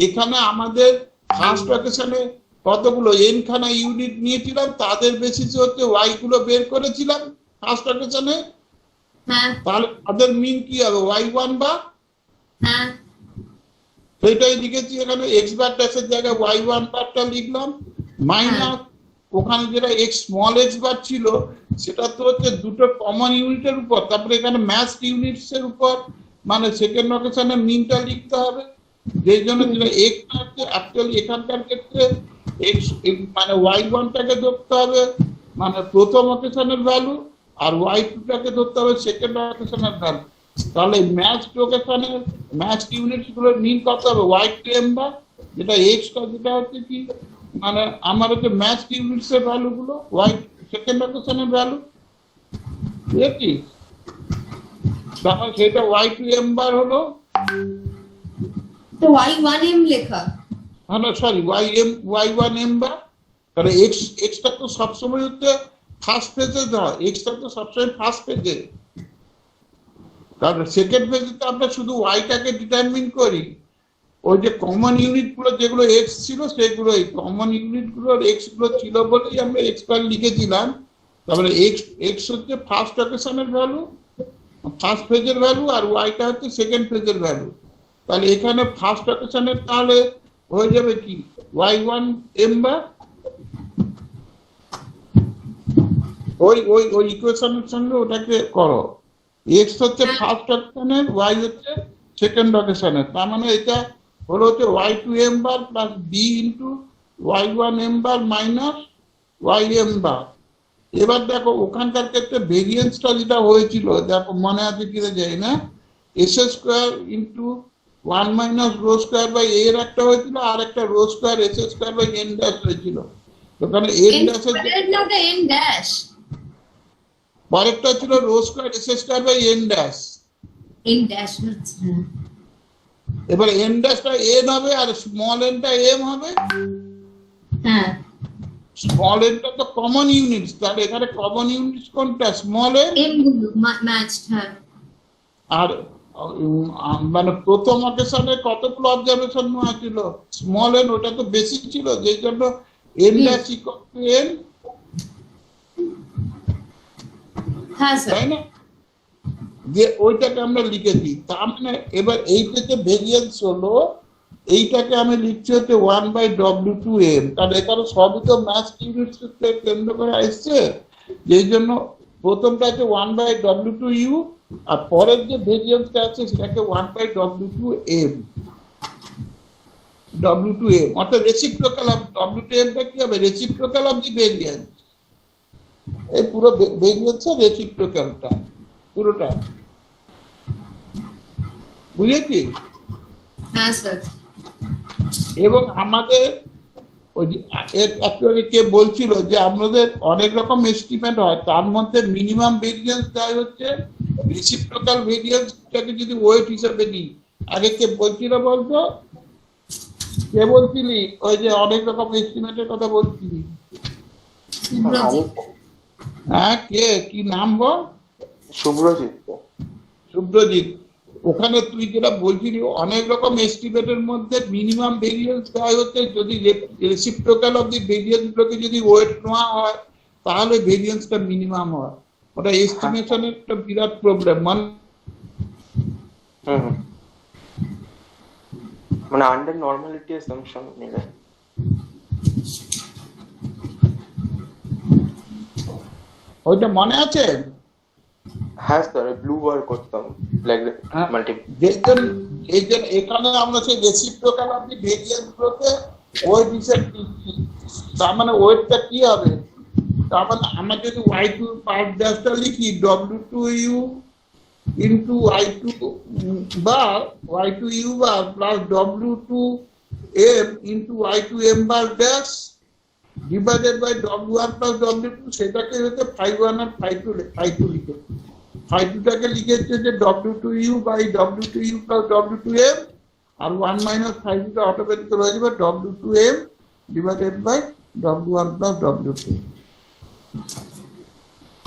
এখানে আমাদের ফার্স্ট অকেশনে কতগুলো এন খানা ইউনিট নিয়েছিলাম, তাদের বেসিসে হচ্ছে ওয়াই গুলো বের করেছিলাম ফার্স্ট অকেশনে, হ্যাঁ তাহলে তাদের মিন কি হবে, ওয়াই ওয়ান বা, হ্যাঁ সেটাই লিখেছি এখানে, এক্স বার ড্যাশের জায়গায় ওয়াই ওয়ান বারটা লিখলাম, মাইনাস ওখানে যেটা এক্স স্মল এক্স বার ছিল সেটা তো হচ্ছে দুটো কমন ইউনিটের উপর, তারপরে এখানে ম্যাচ ইউনিটস এর উপর, মানে সেকেন্ড অকেশনে মিনটা লিখতে হবে, যেই জন্য যেটা এক্স হচ্ছে অ্যাকচুয়ালি এখানকার ক্ষেত্রে এক্স মানে ওয়াই ওয়ানটাকে ধরতে হবে মানে প্রথম অকেশনের ভ্যালু, আর ওয়াই টুটাকে ধরতে হবে সেকেন্ড অকেশনের ভ্যালু, তাহলে ম্যাচ অকেশনের ম্যাচ ইউনিটস গুলোর মিন কত হবে, ওয়াই টু এম বার, যেটা এক্সটা যেটা হচ্ছে কি, মানে আমার হচ্ছে ম্যাচ ইউনিটস এর ভ্যালু গুলো, ওয়াই সেকেন্ড অকেশনের ভ্যালু, বুঝেছিস? তাহলে সেটা ওয়াই টু এম বার হলো, তো y1m লেখা, না sorry Y one M bar, কারণ এক্সটা তো সবসময় হচ্ছে ফার্স্ট ফেজে ধর, এক্সটা তো সবসময় ফার্স্ট ফেজে, কারণ সেকেন্ড ফেজে তো আমরা শুধু ওয়াইটাকে ডিটারমিন করি, ওই যে কমন ইউনিট গুলো যেগুলো এক্স ছিল সেগুলোই কমন ইউনিট গুলোর এক্স গুলো ছিল বলেই আমরা এক্স বার লিখেছিলাম, তারপরে এক্স হচ্ছে ফার্স্ট অকেশনের ভ্যালু, ফার্স্ট ফেজের ভ্যালু, আর ওয়াইটা হচ্ছে সেকেন্ড ফেজের ভ্যালু, তাহলে এখানে ফার্স্ট অকেশনের তাহলে হয়ে যাবে কি, ওয়াই ওয়ান এম বার, ওই ওই ওই ইকুয়েশনের সঙ্গে ওটাকে করো, এক্স হচ্ছে ফার্স্ট অকেশনের, ওয়াই হচ্ছে সেকেন্ড অকেশনের, তার মানে এটা হলো হচ্ছে Y two M bar plus B into Y one M bar minus Y M bar. এবার দেখো ওখানকার ক্ষেত্রে ভেরিয়েন্সটা যেটা হয়েছিল, দেখো মনে আছে কিনা যাই না, s square into one minus rho square by এর একটা হয়েছিল, আর একটা rho square s square by n dash হয়েছিল, ওখানে এন ড্যাশের n ড্যাশ, পরেরটা ছিল rho square s square by n dash, n dash হচ্ছে, এবার এন ড্যাশটা এন হবে আর স্মল এনটা এম হবে, হ্যাঁ স্মল এনটা তো কমন ইউনিটস, তাহলে এখানে কমন ইউনিটস কোনটা, স্মল এন, m গুলো ম্যাচড, হ্যাঁ আর মানে প্রথম অকেশনে কতগুলো অবজারভেশন নেওয়া ছিল, স্মল এন, ওটা তো বেশি ছিল, যেই জন্য N dash equal to N, হ্যাঁ স্যার, তাই না, যে ওইটাকে আমরা লিখেছি, তার মানে এবার এইটাতে ভেরিয়েন্স হলো, এইটাকে আমি লিখছি হচ্ছে one by W two m, কারণ এখানে সবই তো ম্যাথ ইউনিটস কেন্দ্র করে আসছে, যেই জন্য প্রথমটা আছে one by W two U, আর পরের যে ভেরিয়েন্সটা আছে সেটাকে one by W two M, W two M অর্থাৎ রেসিপ্রোকাল অফ ডব্লিউ টু এমটা কি হবে, রেসিপ্রোকাল অফ দি ভেরিয়েন্স, এই পুরো ভেরিয়েন্সের রেসিপ্রোকালটা পুরোটা, বুঝেছি? হ্যাঁ স্যার, এবং আমাদের ওই একটু আগে কে বলছিল যে আমাদের অনেক রকম এস্টিমেট হয়, তার মধ্যে মিনিমাম ভেরিয়েন্স দেয় হচ্ছে রেসিপ্রোকাল ভেরিয়েন্সটাকে যদি ওয়েট হিসেবে নিই, আগে কে বলছিল বলতো, কে বলছিলি ওই যে অনেক রকম এস্টিমেটের কথা বলছিলি, হ্যাঁ কে কি নাম বল, শুভ্রজিৎ। শুভ্রজিৎ, ওখানে তুই যেটা বলছিলি অনেক রকম এস্টিমেটের মধ্যে মিনিমাম ভেরিয়েন্স দেওয়া হচ্ছে, যদি রেসিপ্রোকাল অফ দি ভেরিয়েন্স গুলোকে যদি ওয়েট নেওয়া হয় তাহলে ভেরিয়েন্সটা মিনিমাম হয়। ওটা এস্টিমেশনের একটা বিরাট প্রবলেম। মানে আন্ডার নর্মালিটি অ্যাসাম্পশন নিলে। ওইটা মনে আছে? হ্যাঁ স্যার, ব্লু বার করতাম মাল্টি। এই যে এখানে আমরা সেই রেসিপ্রোকাল অফ দি ভেরিয়েন্স গুলোকে ওয়েট হিসেবে দিচ্ছি। তার মানে ওয়েটটা কি হবে? তার মানে আমরা যদি y2 পার্ট ড্যাশটা লিখি w2u into y2 bar y2u bar plus w2m into y2m bar dash divided by w1 plus w2, সেটাকে হচ্ছে phi1 আর phi2 লিখে phi2টাকে লিখেছে যে w2u by w2u plus w2m আর 1 minus phi2টা অটোমেটিক্যালি হয়ে যাবে w2m divided by w1 plus w2,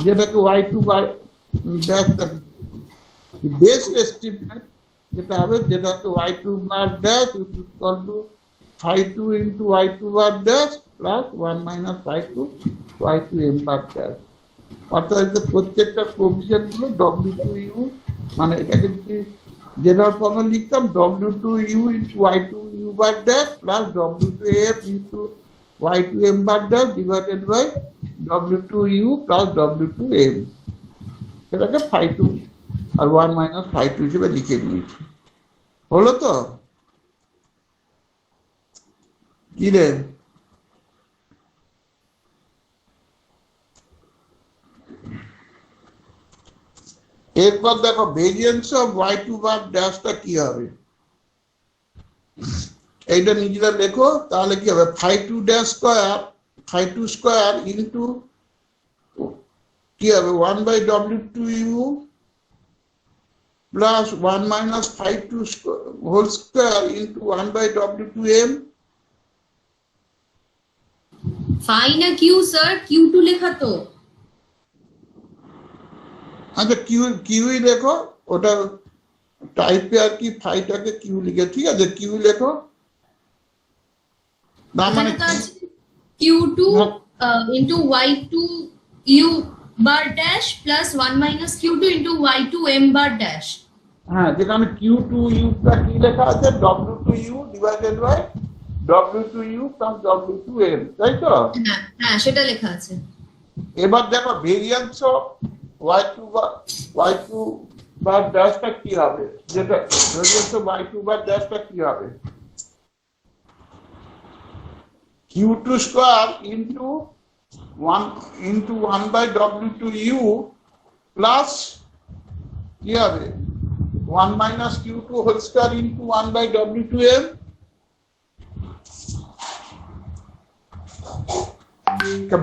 যেটাকে y2 বার dash বেস্ট এস্টিমেট যেটা হবে, যেটা হচ্ছে y2 bar dash is equal to phi2 into y2 bar dash plus 1 minus phi2 y2m bar dash। অর্থাৎ প্রত্যেকটা প্রভিশন গুলো w2u, মানে এটাকে যদি জেনারেল ফর্মে লিখতাম w2u into y2u bar dash plus w2m into y2m bar dash divided by w2u plus w2m, সেটাকে phi2 আর 1 minus phi2 হিসেবে লিখে নিয়েছি। হলো তো? কি রে? এরপর দেখো ভেরিয়েন্স অফ y2 বার ড্যাশটা কি হবে, এইটা নিজেরা লেখো। তাহলে কি হবে, phi2 dash square phi2 square into কি হবে 1 by w2u plus 1 minus phi2 whole square into 1 by w2m। phi না q স্যার? q2 লেখা তো। আচ্ছা কিউই লেখো, ওটা টাইপে আর কি ফাইটাকে কিউ লিখে, ঠিক আছে কিউ লেখো। না মানে q2 into y2 u bar dash plus 1 minus q2 into y2 m bar dash। হ্যাঁ, যেখানে q2u টা কি লেখা আছে w2u divided by w2u plus w2m, তাই তো? হ্যাঁ হ্যাঁ, সেটা লেখা আছে। এবার দেখো ভেরিয়েন্স অফ y2 বার ড্যাশটা কি হবে, যেটা ভেরিয়েন্স অফ y2 বার ড্যাশটা কি হবে, q2 square into 1 by w2u plus কি হবে 1 minus q2 whole square into 1 by w2m।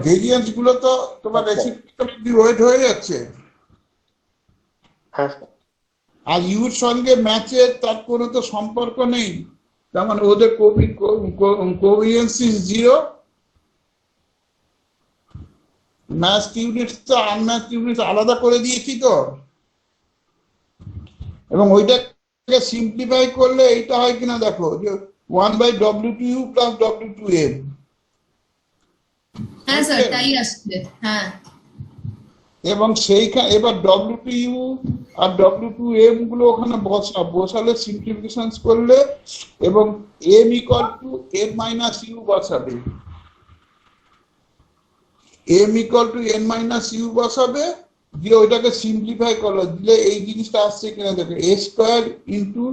Variance গুলো তো তোমার রেসিপ্রোকালি ওয়েট হয়ে যাচ্ছে, আর ইউর সঙ্গে ম্যাচের তার কোনো তো সম্পর্ক নেই, তার মানে ওদের কোভিয়েন্স ইজ 0। ম্যাচ ইউনিটস তো আনম্যাচ ইউনিটস আলাদা করে দিয়েছি তো, এবং ওইটাকে সিম্পলিফাই করলে এইটা হয় কিনা দেখো যে 1 বাই w2u প্লাস w2m। হ্যাঁ স্যার, তাই আসছে। হ্যাঁ, এবং সেইখানে এবার w2u আর w2m গুলো ওখানে বসালে সিম্পলিফিকেশন করলে, এবং m equal to n minus u বসাবে, m equal to n minus u বসাবে, দিয়ে ওইটাকে সিম্পলিফাই করলো, দিলে এই জিনিসটা আসছে কিনা দেখো a square into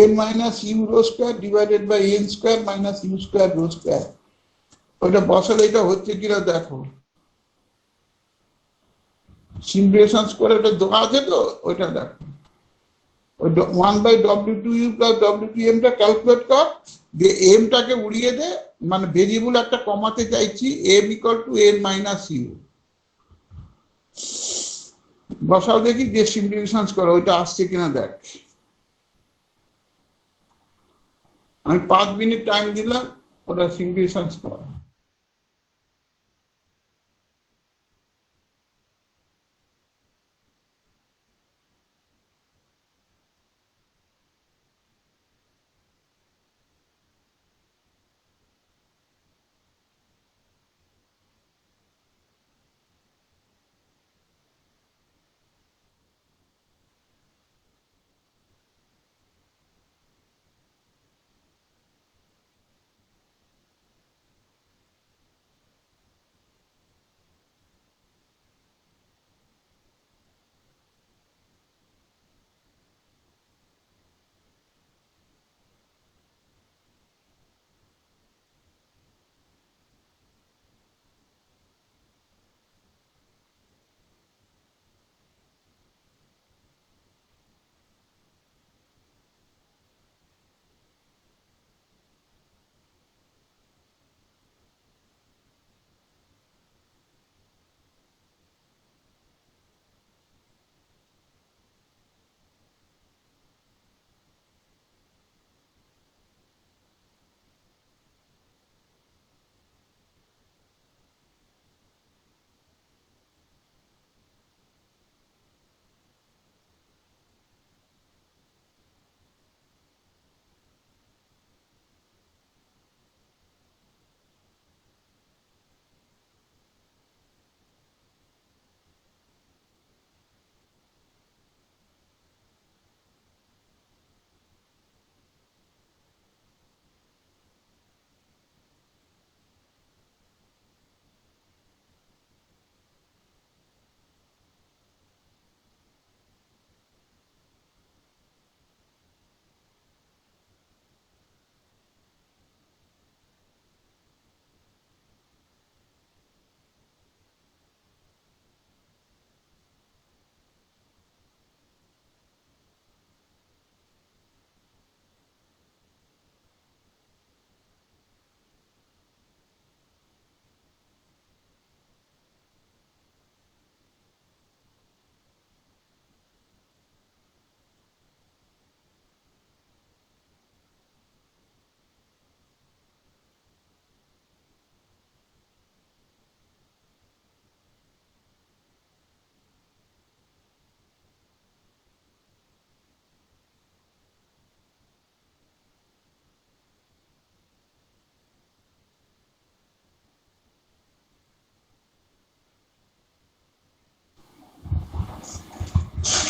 n minus u rho square divided by n square minus u square rho square. ওইটা বসালে এটা হচ্ছে কিনা দেখো, সিম্পলিফিকেশন করে ওটা দেওয়া আছে তো, ওইটা দেখো ওই 1 বাই w2u প্লাস w2m টা ক্যালকুলেট কর, দিয়ে m টাকে উড়িয়ে দে, মানে ভেরিয়েবল একটা কমাতে চাইছি m equal to n minus u বসাও, দেখি দিয়ে সিম্পলিফিকেশন করো ওইটা আসছে কিনা দেখ। আমি 5 মিনিট টাইম দিলাম, ওটা সিম্পলিফিকেশন করো।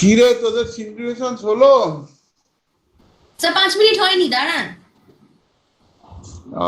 কি রে তোদের সিমুলেশন হলো? স্যার 5 মিনিট হয়নি, দাঁড়ান। ও,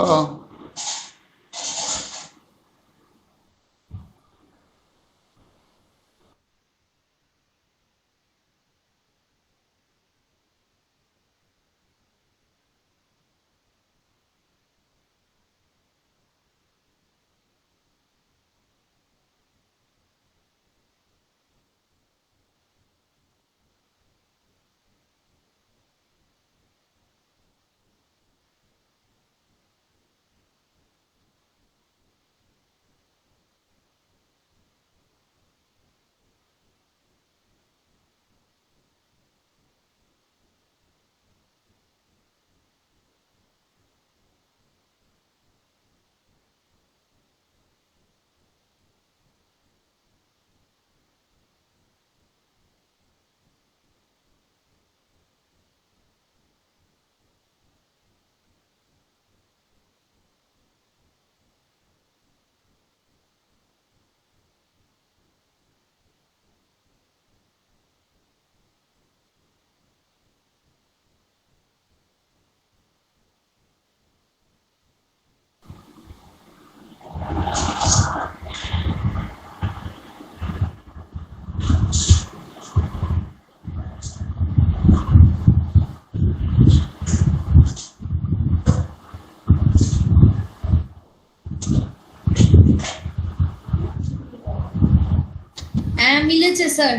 হ্যাঁ মিলেছে স্যার।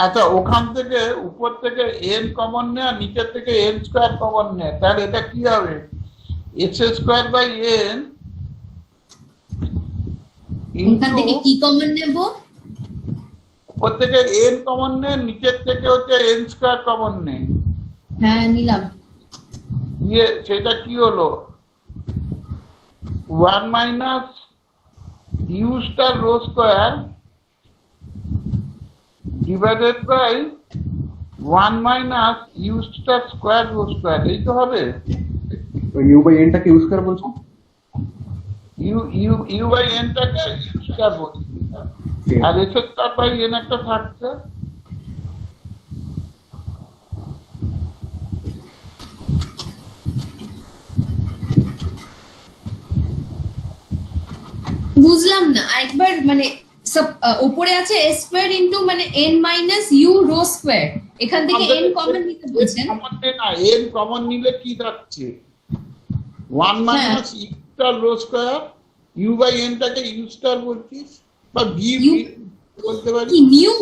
আচ্ছা ওখান থেকে উপর থেকে এন কমন নে আর নিচের থেকে এন স্কোয়ার কমন নে, তাহলে এটা কি হবে? এক্স স্কোয়ার বাই এন এখান থেকে কি কমন নেব? উপর থেকে এন কমন নে, নিচের থেকে হচ্ছে এন স্কোয়ার কমন নে। হ্যাঁ নিলাম। সেটা কি হলো? 1 minus you star rho square divided by 1 minus you star square rho square, এই তো হবে। ইউ বাই এনটাকে ইউ স্কয়ার বলছো? ইউ বাই এনটাকে ইউ স্কোয়ার বলছি, আর এস স্কোয়ার বাই এন একটা থাকছে। বুঝলাম না একবার, মানে উপরে আছে s স্কয়ার ইনটু মানে n minus u rho square, এখান থেকে n কমন নিতে বলছেন। কমন নে না, এন কমন নিলে কি থাকছে? 1 minus you star rho square, U by এনটাকে ইউ স্টার বলছিস, বা ভি বলতে পারি। কি নিউ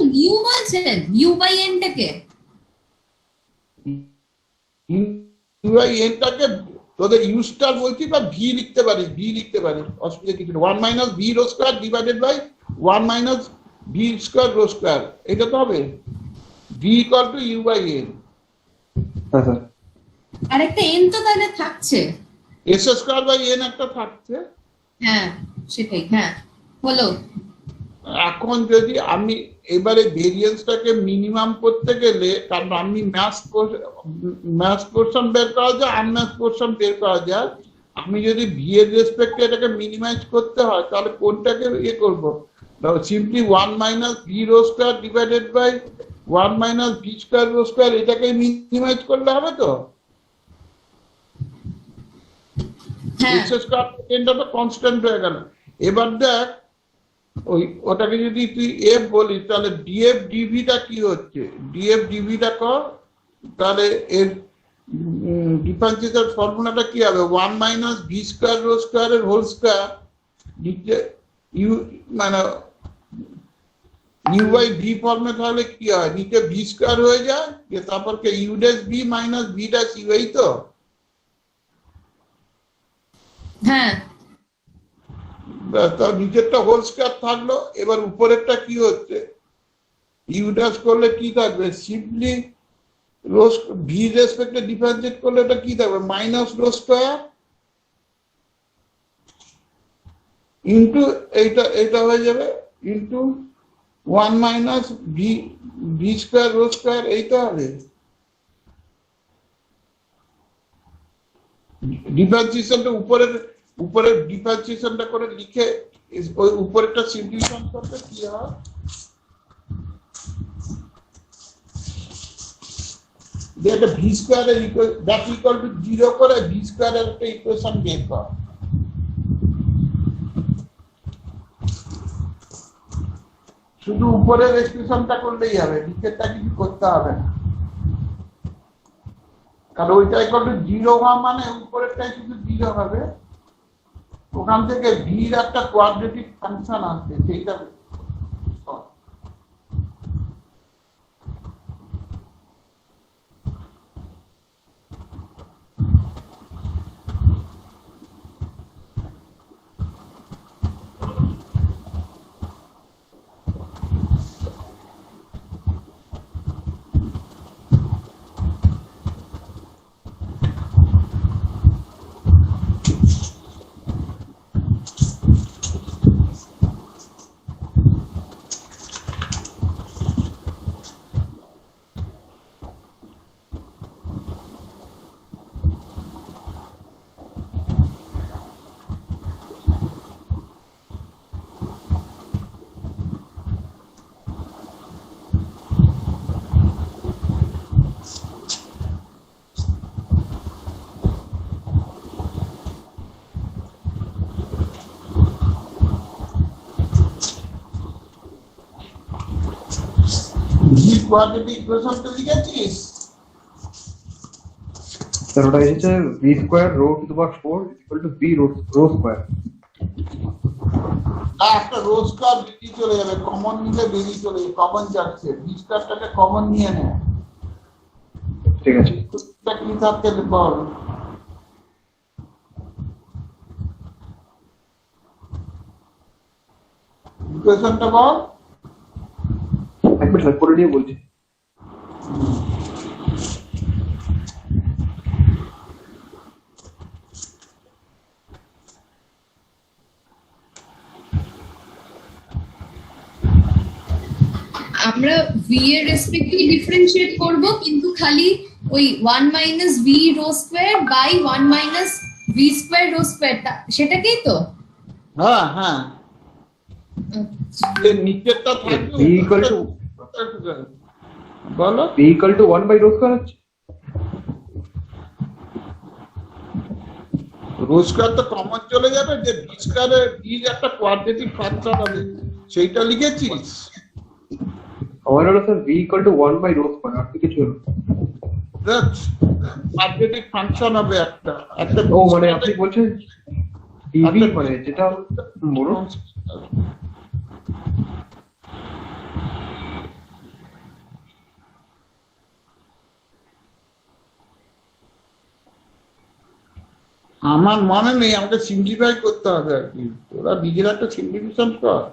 বলছেন? u বাই n টাকে ইউ বাই এনটাকে তোদের ইউ স্টার বলছি, বা ভি লিখতে পারিস, ভি লিখতে পারিস, অসুবিধা কিছু নেই। 1 minus v rho square divided by 1 minus v square rho square, এটা তো হবে v equal to u by n. হ্যাঁ স্যার। আর একটা n তো তাহলে থাকছে। এস স্কোয়ার বাই এন একটা থাকছে। হ্যাঁ সেটাই, হ্যাঁ হলো। এখন যদি আমি এবারে ভেরিয়েন্সটাকে মিনিমাম করতে গেলে, কারণ আমি ম্যাথ পোর্শন বের করা যায়, আনম্যাথ পোর্শন বের করা যায়, আমি যদি ভি এর রেসপেক্টে এটাকে মিনিমাইজ করতে হয় তাহলে কোনটাকে ইয়ে করবো? Simply 1 minus v rho square divided by 1 minus v square rho square, এটাকে মিনিমাইজ করলে হবে তো? হ্যাঁ এক্স স্কোয়ার এটা তো কনস্ট্যান্ট হয়ে গেল। এবার দেখ ওটাকে যদি তুই এফ বলিস তাহলে ডিএফ ডিভিটা কি হচ্ছে? ডিএফ ডিভিটা কর, তাহলে এর ডিফারেন্সিয়েশন ফর্মুলাটা কি হবে? 1 minus v square rho square এর হোল স্কোয়ার, নিচে ইউ মানে ইউ বাই ভি ফর্মে, তাহলে কি হয়? নিচে ভি স্কোয়ার হয়ে যায়, তারপর K U dash V minus V dash U, এই তো। হ্যাঁ তার নিচেরটা হোল স্কয়ার থাকলো। এবার উপরেরটা কি হচ্ছে? ইউ ড্যাশ করলে কি থাকবে? সিম্পলি রো ভি রেসপেক্টে ডিফারেন্সিয়েট করলে এটা কি থাকবে? মাইনাস রো স্কয়ার ইন্টু এইটা হয়ে যাবে into 1 minus v square rho square, এইটা হবে। ডিফারেন্সিয়েশনটা উপরের ডিফারেন্সিয়েশনটা করে লিখে ওই উপরেরটা সিম্পলিফাই করতে কি হয়? দিয়ে একটা ভি স্কোয়ারের দ্যাট ইকুয়াল টু 0 করে ভি স্কোয়ারের একটা ইকুয়েশন বের কর। শুধু উপরের এক্সপ্রেশনটা করলেই হবে, নিচেরটা কিছু করতে হবে না, কারণ ওইটা ইকুয়াল টু 0 হওয়া মানে উপরেরটাই শুধু 0 হবে। ওখান থেকে ভির একটা কোয়াড্রেটিক ফাংশন আসবে, সেইটা ভি কোয়াড্রেটিক ইকুয়েশনটা লিখেছিস? স্যার ওটা এসেছে v square rho to the power 4 equal to v rho square. একটা রো স্কয়ার বেরিয়ে চলে যাবে, কমন নিলে বেরিয়ে চলে যাবে, কমন যাচ্ছে, ভি স্কয়ারটাকে কমন নিয়ে নে। ঠিক আছে, এটা কি থাকতে বল? ইকুয়েশনটা বল। একবার স্যার করে নিয়ে বলছি। আমরা v এর রেসপেক্টে ডিফারেন্সিয়েট করব, কিন্তু খালি ওই 1 minus v rho square by 1 minus v square rho square, সেটাকেই তো। হ্যাঁ হ্যাঁ, এর নিচেরটা থাকবে v ইকুয়াল টু বলো। v equal to 1 by rho square আছে। রো স্কয়ার তো কমন চলে যাবে, যে ভি স্কয়ারের ভির একটা কোয়াড্রেটিক ফাংশন হবে, সেইটা লিখেছিস? আমার হলো sir v equal to 1 by rho square, আর কিছু হলো। কোয়াড্রেটিক ফাংশন হবে একটা একটা ও মানে আপনি বলছেন dv মানে যেটা বলো। আমার মনে নেই, আমাকে সিম্পলিফাই করতে হবে আর কি, তোরা নিজের একটা সিম্পলিফিকেশন কর।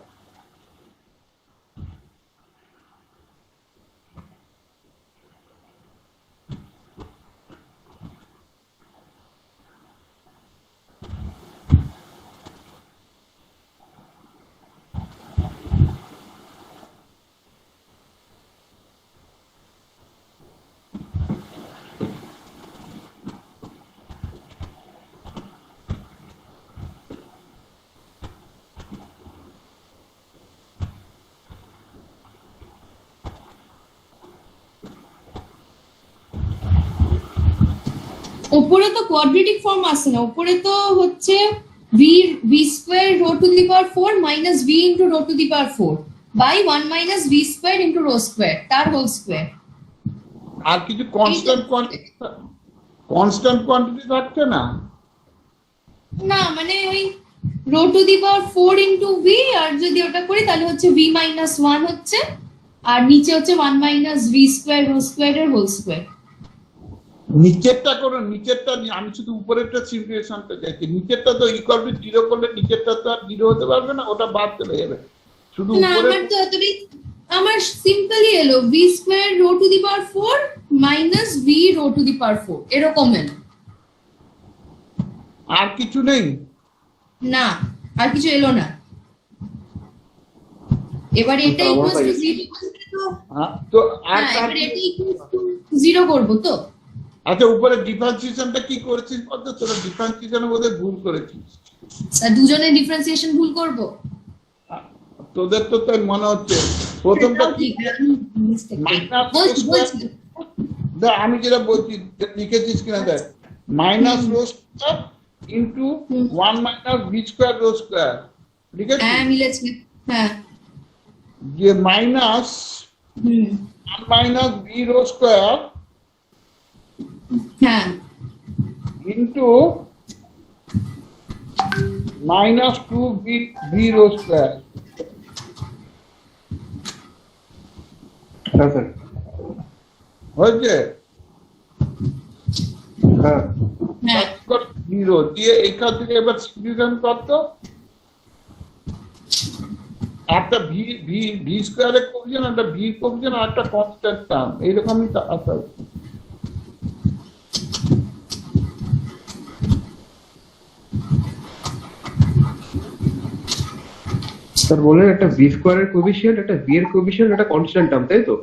উপরে তো কোয়াড্রেটিক ফর্ম আসে না, উপরে তো হচ্ছে v square rho to the power 4 minus v into rho to the power 4 by 1 minus v square into rho square তার হোল স্কয়ার। আর কিছু কনস্ট্যান্ট কোয়ান্টিটি থাকছে না? না মানে ওই rho to the power 4 into v, আর যদি ওটা করি তাহলে হচ্ছে v মাইনাস 1 হচ্ছে, আর নিচে হচ্ছে 1 minus v square rho square এর হোল স্কয়ার। নিচেরটা করো, নিচেরটা আমি শুধু উপরেরটা সিম্পলিফিকেশনটা চাইছি। নিচেরটা তো ইকুয়াল টু 0 করলে নিচেরটা তো আর 0 হতে পারবে না, ওটা বাদ চলে যাবে, শুধু না উপরে। আমার তো এতটাই, আমার সিম্পলি এলো v square rho to the power 4 minus v rho to the power 4 এরকম এলো। আর কিছু নেই? না আর কিছু এলো না। এবার এটা ইকুয়ালস টু 0 তো আর এবার এটা ইকুয়ালস টু 0 করব তো। আচ্ছা, উপরে ডিফারেন্সিয়েশনটা কি করেছিস বলতো? তোরা ডিফারেন্সিয়েশনে বোধহয় ভুল করেছিস। স্যার দুজনে ডিফারেন্সিয়েশন ভুল করব? তোদের তো তাই মনে হচ্ছে। প্রথমটা কি? বলছি আমি যেটা বলছি লিখেছিস কিনা দেখ, minus rho square into 1 minus B square rho square, ঠিক আছে? হ্যাঁ মিলেছে। হ্যাঁ যে minus 1 minus B rho square হ্যাঁ into minus 2 B rho square, হ্যাঁ স্যার। হয়েছে? হ্যাঁ হ্যাঁ 0 দিয়ে এখান থেকে এবার সিম্পলিফিকেশন করতো, একটা ভি ভি ভি স্কোয়ারের কোএফিসিয়েন্ট, একটা ভি কোএফিসিয়েন্ট আর একটা কনস্ট্যান্ট টার্ম, এইরকমই আসা। স্যার বললেন একটা বি স্কোয়ারের কোএফিসিয়েন্ট, একটা বি এর কোএফিসিয়েন্ট, একটা কনস্ট্যান্ট টার্ম, তাই তো?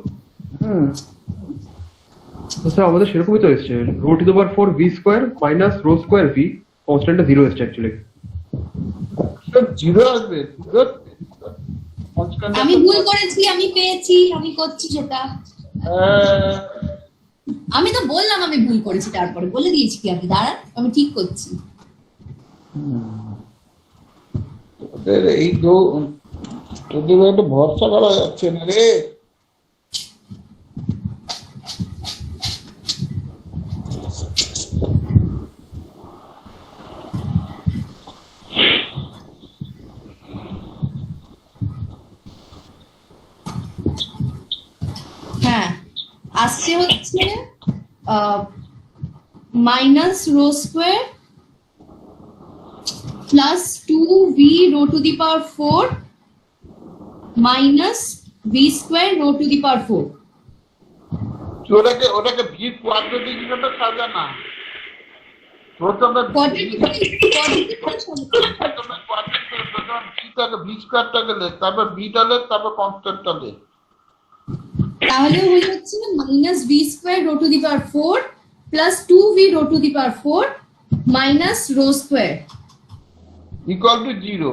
তো স্যার আমাদের সেরকমই তো এসছে, rho to the power 4 V square minus rho square V, কনস্ট্যান্টটা 0 এসছে অ্যাকচুয়ালি। জিরো আসবে, কনস্ট্যান্ট। আমি ভুল করেছি, আমি পেয়েছি, আমি করছি সেটা। আমি তো বললাম আমি ভুল করেছি, তারপরে বলে দিয়েছি কি আপনি দাঁড়ান, আমি ঠিক করছি। এই তো তোদের একটা ভরসা করা যাচ্ছে না রে। হ্যাঁ আসছে হচ্ছে minus rho square plus 2v rho to the power 4 minus v square rho to the power 4। ওটাকে ভি কোয়াড্রেটিক হিসেবে সাজা না, প্রথমে ভি স্কোয়ারটাকে লেখ, তারপর বিটা লেখ, তারপর কনস্ট্যান্টটা লেখ। তাহলে হয়ে যাচ্ছে minus v square rho to the power 4 plus 2v rho to the power 4 minus rho square equal to 0,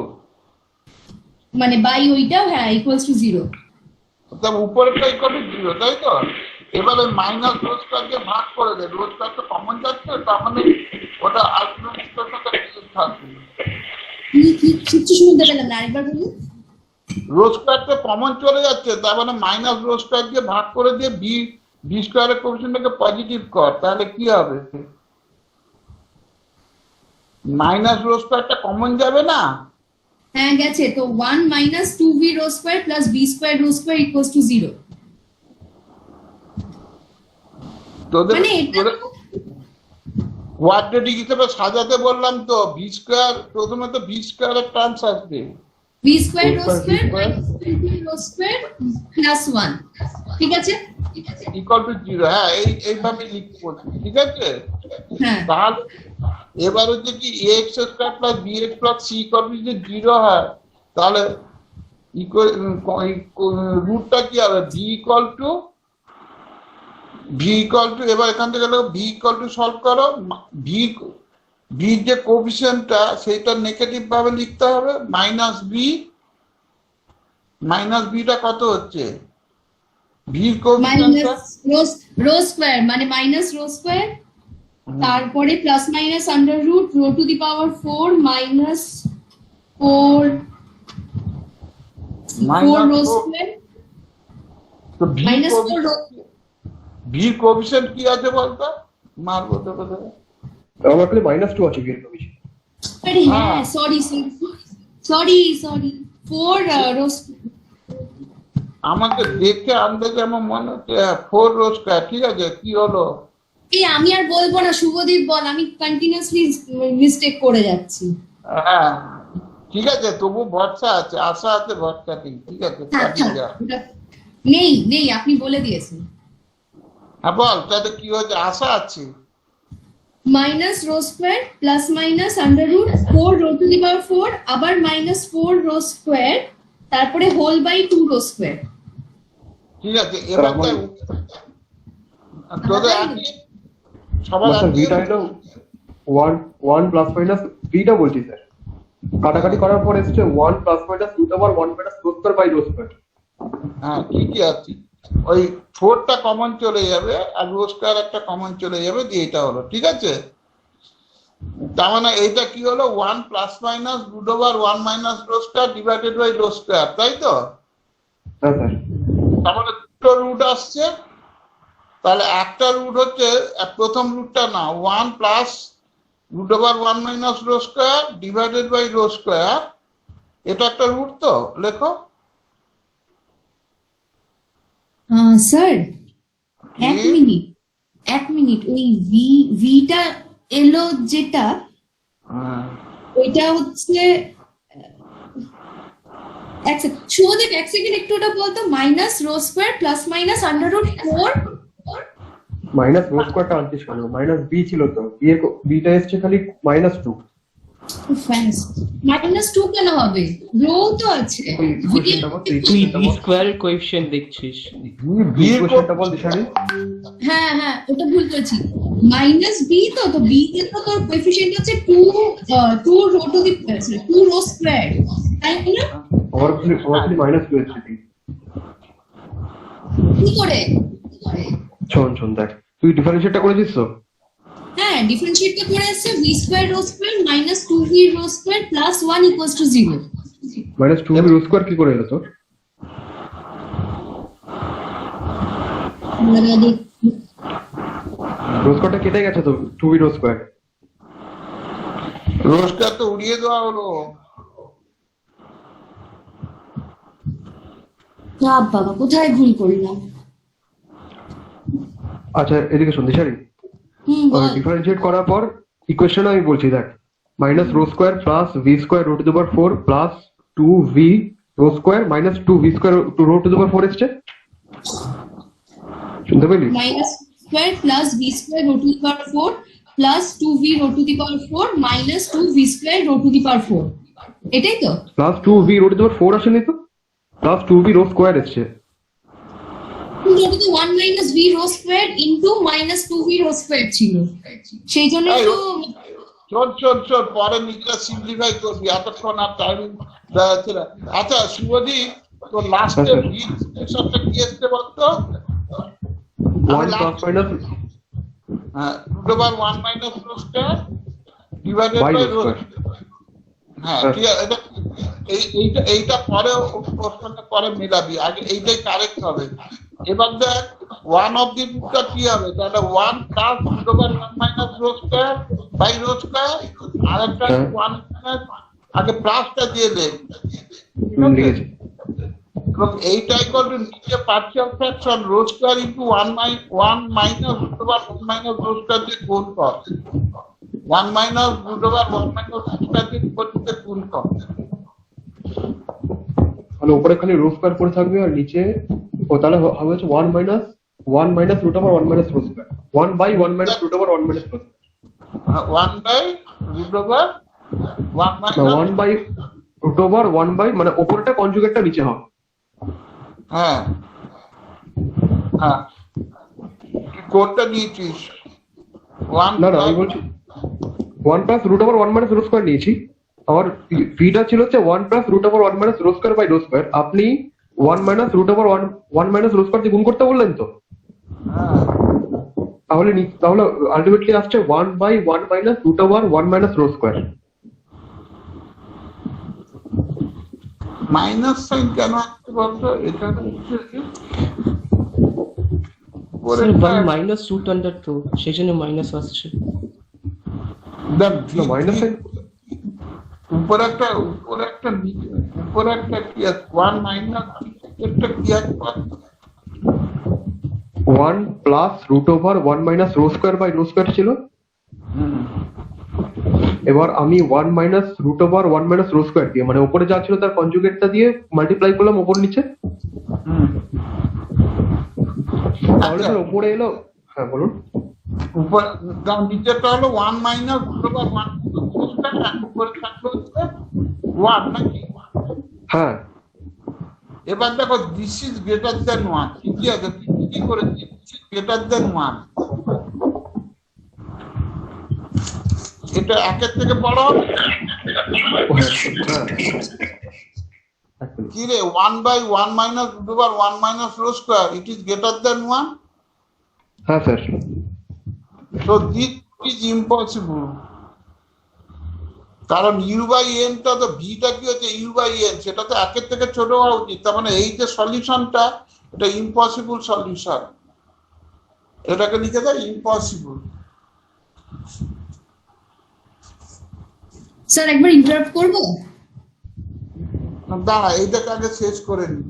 মানে বাই ওইটাও হ্যাঁ ইকুয়ালস টু 0। অর্থাৎ উপরেরটা ইকুয়াল টু 0, তাই তো? এবারে মাইনাস রো স্কোয়ারকে ভাগ করে দে, রো স্কোয়ার তো কমন যাচ্ছে, তার মানে ওটা আলটিমেট থাকবে। কিচ্ছু শুনতে পেলাম না, আরেকবার বলুন। রো স্কোয়ারটা কমন চলে যাচ্ছে, তার মানে মাইনাস রো স্কোয়ার দিয়ে ভাগ করে দিয়ে বি স্কোয়ারের কোএফিসিয়েন্টটাকে পজিটিভ কর, তাহলে কি হবে? মাইনাস রো স্কোয়ারটা কমন যাবে না? হ্যাঁ গেছে তো, 1 minus 2v rho square plus b square rho square equals to 0। তোদের মানে এটা কোয়াড্রেটিক হিসেবে সাজাতে বললাম তো, ভি স্কোয়ার প্রথমে তো ভি স্কোয়ারের টার্মস আসবে, v square rho square minus 2v rho square plus 1, ঠিক আছে? Equal to 0। হ্যাঁ এইভাবে লিখতে বলছি, ঠিক আছে? হ্যাঁ তাহলে এবার হচ্ছে কি x square plus b x plus c equal to যদি 0 হয়, তাহলে রুটটা কি হবে? ভি ইকুয়াল টু এবার এখান থেকে ভি ইকুয়াল টু সলভ করো, ভি যে কোএফিসিয়েন্টটা সেটা নেগেটিভ ভাবে লিখতে হবে, মাইনাস বিটা কত হচ্ছে? ভি কোএফিসিয়েন্টটা মাইনাস রো স্কোয়ার মানে মাইনাস রো স্কোয়ার, তারপরে plus minus under root rho to the power 4 minus 4 rho স্কোয়ার তো মাইনাস 4 রো। ভি কোএফিসিয়েন্ট কি আছে বলতো? মারবো তো কোথায়? আমার কাছে -2 আছে বি এর কোএফিসিয়েন্ট। আরে হ্যাঁ সরি 4 রো। আমাকে দেখে আন্দাজে আমার মনে হচ্ছে 4 রো স্কয়ার, ঠিক আছে? কি হলো? এই আমি আর বলবো না, শুভদীপ বল, আমি কন্টিনিউয়াসলি মিস্টেক করে যাচ্ছি। হ্যাঁ ঠিক আছে, তবু ভরসা আছে, আশা আছে, ভরসা নেই, ঠিক আছে? নেই আপনি বলে দিয়েছেন। হ্যাঁ বল, তাহলে কি হয়েছে? আশা আছে। Minus rho square plus minus under root 4 rho to the power 4 আবার মাইনাস 4 রো স্কোয়ার তারপরে হোল বাই 2 রো স্কোয়ার। ঠিক আছে, এবার তোদের সবার স্যার বিটা হলো 1 প্লাস মাইনাস বিটা বলছি স্যার, কাটাকাটি করার পর এসেছে 1 plus minus root over 1 minus rho square by rho square. হ্যাঁ ঠিকই আছে, ওই 4টা কমন চলে যাবে আর রো স্কয়ার একটা কমন চলে যাবে, দিয়ে এটা হলো, ঠিক আছে? তার মানে এইটা কি হলো, 1 plus minus root over 1 minus rho square divided by rho square, তাই তো? হ্যাঁ স্যার। তার মানে দুটো রুট আসছে, তাহলে একটা রুট হচ্ছে, প্রথম রুটটা না 1 plus root over 1 minus rho square divided by rho square, এটা একটা রুট তো, লেখো। স্যার এক কি? মিনিট ওই ভিটা এলো যেটা, হ্যাঁ। ওইটা হচ্ছে সুদেব এক সেকেন্ড একটু ওটা বলতো, minus rho square plus minus under root 4 minus rho স্কোয়ারটা আনছিস কেন? মাইনাস বি ছিল তো, বিটা এসছে খালি -2। মাইনাস 2 কেন হবে? রো তো আছে। তুই বি স্কোয়ার কোএফিসিয়েন্ট দেখছিস। বি কোশ্চেনটা বল দিশারি। হ্যাঁ ওটা ভুল করেছি। মাইনাস বি তো বি এর তো তোর কোএফিসিয়েন্ট হচ্ছে 2 rho to the 2 rho square, তাই না? আমার খালি -2 এসছে। কি করে? শোন দেখ, তুই ডিফারেন্সিয়েটটা করেছিস তো? হ্যাঁ, ডিফারেন্সিয়েটটা করে আছে v square rho square minus 2v rho square plus 1 equals to 0। -2 rho square কি করে এলো তোর? রো স্কোয়ারটা কেটে গেছে তো, 2v rho square. Rho square তো উড়িয়ে দেওয়া হলো। বাবা কোথায় ভুল করলাম? আচ্ছা এদিকে শোন দিশারি, বল। ডিফারেন্সিয়েট করার পর ইকুয়েশন আমি বলছি দেখ, minus rho square plus V square rho to the power 4 plus 2v rho square minus 2v square rho to the power 4 এসছে, শুনতে পেলি? Minus square plus v square rho to the power 4 plus 2v rho to the power 4 minus 2v square rho to the power 4, এটাই তো? Plus 2v rho to the power 4 আসেনি তো, plus 2v rho square এসছে। এটা তো 1 minus v rho square into minus 2v rho square ছিল, সেই জন্য তো চল পরে নিজেরা সিম্পলিফাই করবি, এতক্ষণ আর টাইম দেওয়া না। আচ্ছা শুভদীপ, তো লাস্টের সবটা কি আসতে বলতো? 1 প্লাস মাইনাস হ্যাঁ, root over 1 minus rho square divided by by rho rho. Square. হ্যাঁ ঠিক আছে, এইটা পরে প্রশ্নটা পরে মিলাবি, আগে এইটাই কারেক্ট হবে। এবার দেখ 1 অফ দি রুটটা কি হবে, তাহলে 1 plus root over 1 minus rho square by rho square, আর একটা 1 মাইনাস, আগে প্লাসটা দিয়ে দে, লিখেছি। এবং এইটা ইকুয়াল টু নিচে partial fraction rho square into 1 minus root over 1 minus rho square দিয়ে গুণ কর, 1 minus root over 1 minus rho square দিয়ে গুণ কর। তাহলে উপরে খালি রো স্কোয়ার পড়ে থাকবে আর নিচে তাহলে হবে হচ্ছে 1 minus root over 1 minus rho square, 1 by 1 minus root over 1 minus rho square, 1 by root over 1 না minus 1 by root over 1 by, মানে উপরেটা কনজুগেটটা নিচে হবে। হ্যাঁ কোডটা নিয়েছিস 1 না আমি বলছি 1 plus root over 1 minus rho square নিয়েছি, আমার ভিটা ছিল হচ্ছে 1 plus root over 1 minus rho square by rho square, আপনি 1 minus root over 1 minus rho square দিয়ে গুণ করতে বললেন তো, তাহলে আলটিমেটলি আসছে 1 by 1 minus root over 1 minus rho square. Minus sign কেন আসছে বলতো? এটা sir by minus root under 2, সেই জন্য মাইনাস আসছে। মাইনাস সাইন উপরে একটা কি আছে 1 মাইনাস একটা কি আছে 1 plus root over 1 minus rho square by rho square ছিল, এবার আমি 1 minus root over 1 minus rho square দিয়ে, মানে উপরে যা ছিল তার কনজুগেটটা দিয়ে মাল্টিপ্লাই করলাম উপর নিচে, তাহলে স্যার উপরে এলো। হ্যাঁ বলুন। উপরে নিচেটা হলো 1 মাইনাস রুট ওভার 1 স্কয়ার আর উপরে থাকলো 1 নাকি? হ্যাঁ এবার দেখো দিস ইজ গ্রেটার দ্যান 1, কি আছে কি করেছি, দিস ইজ গ্রেটার দ্যান 1, এটা একের থেকে বড় হবে। এক মিনিট। কি রে 1/1 minus root over 1 minus rho square, it is greater than 1. হ্যাঁ sir So this is impossible. কারণ u by n টা তো v টা কি হচ্ছে u by n, সেটা তো একের থেকে ছোট হওয়া উচিত। তার মানে এই যে সলিউশনটা, এটা ইম্পসিবল সলিউশন, এটাকে লিখে দাও ইম্পসিবল। স্যার একবার ইন্টারাপ্ট করবো? দাঁড়া, এইটাকে আগে শেষ করে নি।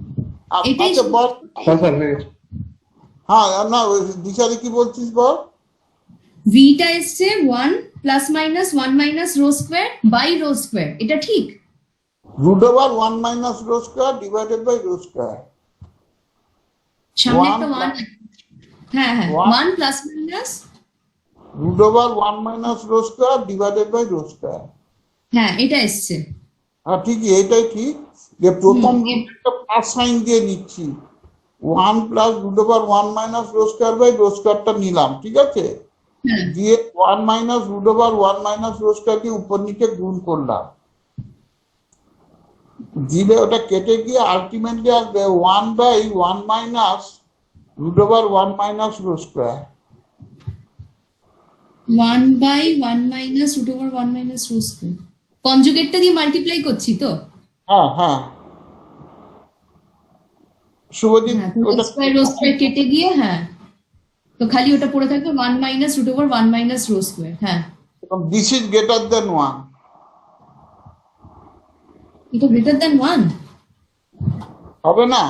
এটাই আচ্ছা বল। হ্যাঁ স্যার হয়ে গেছে। হ্যাঁ না, দিশারি কি বলছিস বল। ভিটা এসছে 1 plus minus 1 minus rho square by rho square, এটা ঠিক? root over 1 minus rho square divided by rho square. সামনে One একটা 1, plus- হ্যাঁ হ্যাঁ, One- 1 plus minus, root over 1 minus rho square divided by rho square. হ্যাঁ এটা এসছে। হ্যাঁ ঠিকই, এইটাই ঠিক। যে প্রথম রুটটা প্লাস সাইন দিয়ে নিচ্ছি, 1 plus root over 1 minus rho square by rho square-টা নিলাম, ঠিক আছে? হ্যাঁ দিয়ে 1 minus root over 1 minus rho square-কে উপর নিচে গুণ করলাম, দিলে ওটা কেটে গিয়ে আলটিমেটলি আসবে 1/1 minus root over 1 minus rho square. 1/1 minus root over 1 minus rho square, কনজুগেটটা দিয়ে মাল্টিপ্লাই করছি তো? হ্যাঁ হ্যাঁ শুভজিৎ, হ্যাঁ, ওটা স্কোয়ার রো স্কোয়ার কেটে গিয়ে, হ্যাঁ তো খালি ওটা পড়ে থাকবে 1 minus root over 1 minus rho square. হ্যাঁ দিস ইজ গ্রেটার দেন 1, এটা গ্রেটার দ্যান 1। হবে না?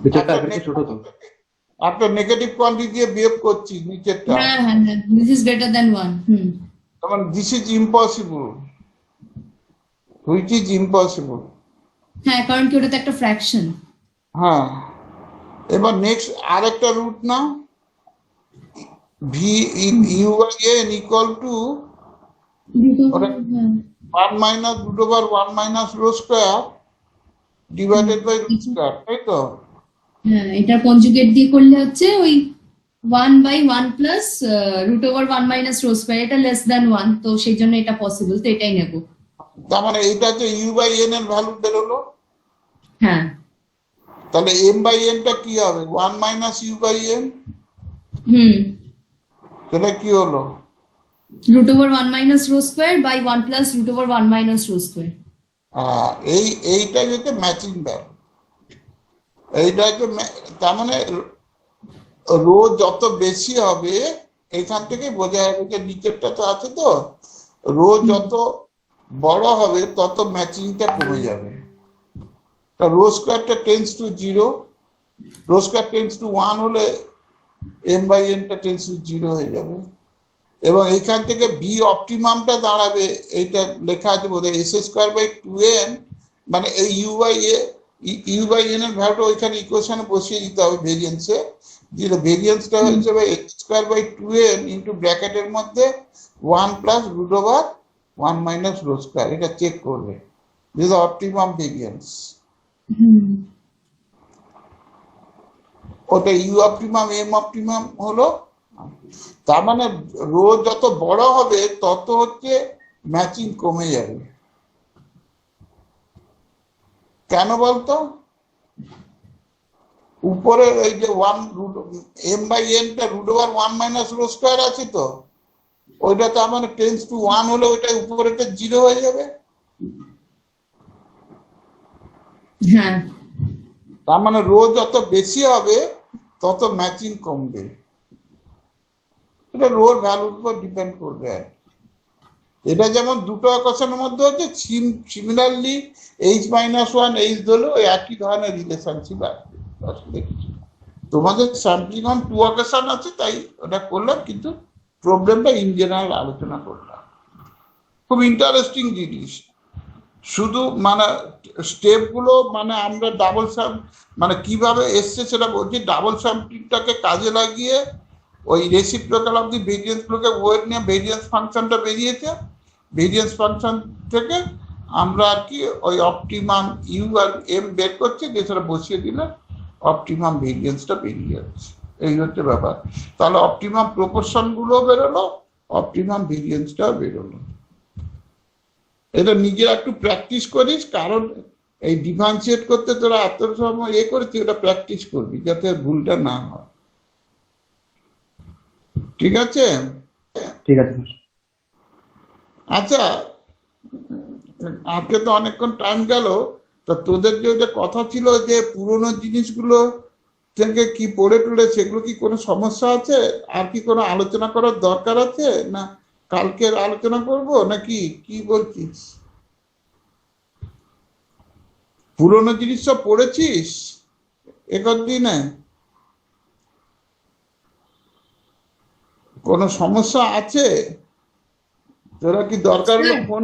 নিচেরটা আগের থেকে ছোট তো। একটা নেগেটিভ কোয়ান্টিটি দিয়ে বিয়োগ করছি নিচেরটা, হ্যাঁ হ্যাঁ হ্যাঁ, দিস ইজ গ্রেটার দ্যান 1। তখন this is impossible, which is impossible. হ্যাঁ কারণ কি ওটা তো একটা ফ্র্যাকশন। হ্যাঁ, এবার নেক্সট আরেকটা রুট নাও, v u by n equal to 1 minus root over 1 minus rho square divided by root square, তাই তো? হ্যাঁ এটা কনজুগেট দিয়ে করলে হচ্ছে ওই 1/1 plus root over 1 minus rho square, এটা লেস দ্যান 1, তো সেই জন্য এটা পসিবল, তো এটাই নেব। তার মানে এইটা হচ্ছে ইউ বাই এন এর ভ্যালু বেরোলো। হ্যাঁ তাহলে এম বাই এন টা কি হবে? 1 মাইনাস ইউ বাই এন, সেটা কি হলো? Root over 1 minus rho square by 1 plus root over 1 minus rho square. এইটাই হচ্ছে ম্যাচিং ভ্যালু, এইটা হচ্ছে তার মানে রো যত বেশি হবে, এখান থেকে বোঝা যাবে যে নিচেরটা তো আছে তো, রো যত বড় হবে তত ম্যাচিংটা কমে যাবে। তা রো স্কোয়ারটা tends to 0, rho square tends to 1 হলে এম বাই এনটা টেন্স টু 0 হয়ে যাবে। এবং এইখান থেকে বি অপটিমামটা দাঁড়াবে, এইটা লেখা আছে বোধহয় এস স্কোয়ার বাই 2n, মানে এই ইউ বাই এন এর ভ্যালুটা ওইখানে ইকুয়েশনে বসিয়ে দিতে হবে ভেরিয়েন্সে, যেটা ভেরিয়েন্সটা হচ্ছে x square by 2n into ব্র্যাকেটের মধ্যে 1 plus root over 1 minus rho square, এটা চেক করবে, দিস অপটিমাম ভেরিয়েন্স। ওটা ইউ অপটিমাম এম অপটিমাম হলো। তার মানে রো যত বড় হবে তত হচ্ছে ম্যাচিং কমে যাবে। কেন বলতো? উপরে এই যে 1 এম বাই এন টা root over 1 minus rho square আছে তো, ওইটা তার মানে টেন্স টু 1 হলে ওইটা উপরেটা 0 হয়ে যাবে। হ্যাঁ তার মানে রো যত বেশি হবে তত ম্যাচিং কমবে, এটা রোর ভ্যালুর উপর ডিপেন্ড করবে। আর এটা যেমন দুটো ইকুয়েশনের মধ্যে হচ্ছে সিমিলারলি h-1 h ধরলে ওই একই ধরনের রিলেশনশিপ আসবে। তোমাদের স্যাম্পলিং অন 2 ইকুয়েশন আছে তাই ওটা করলাম, কিন্তু প্রবলেমটা ইন জেনারেল আলোচনা করলাম। খুব ইন্টারেস্টিং জিনিস, শুধু মানে স্টেপ গুলো মানে আমরা ডাবল স্যাম্প মানে কিভাবে এসছে সেটা বলছি। ডাবল স্যাম্পলিংটাকে কাজে লাগিয়ে ওই রেসিপ্রোকাল অফ দি ভেরিয়েন্স গুলোকে ওয়েট নিয়ে ভেরিয়েন্স ফাংশনটা বেরিয়েছে, ভেরিয়েন্স ফাংশন থেকে আমরা আর কি ওই অপটিমাম ইউ আর এম বের করছি, যে সেটা বসিয়ে দিলে অপটিমাম ভেরিয়েন্সটা বেরিয়ে যাচ্ছে। এই হচ্ছে ব্যাপার। তাহলে অপটিমাম প্রপোর্শন গুলো বেরোলো, অপটিমাম ভেরিয়েন্সটাও বেরোলো। এটা নিজে একটু প্র্যাকটিস করিস, কারণ এই ডিফারেন্সিয়েট করতে তোরা এত সময় করেছিস, ওটা প্র্যাকটিস করবি যাতে ভুলটা না হয়। ঠিক আছে? ঠিক আছে স্যার। আচ্ছা, আজকে তো অনেকক্ষণ টাইম গেল, তা তোদের যে ওটা কথা ছিল যে পুরোনো জিনিসগুলো থেকে কি পড়ে টড়ে, সেগুলো কি কোনো সমস্যা আছে? আর কি কোনো আলোচনা করার দরকার আছে, না কালকে আলোচনা করব নাকি কি বলছিস? পুরোনো জিনিস সব পড়েছিস একদিনে? কোনো সমস্যা আছে? তোরা কি দরকার হলে ফোন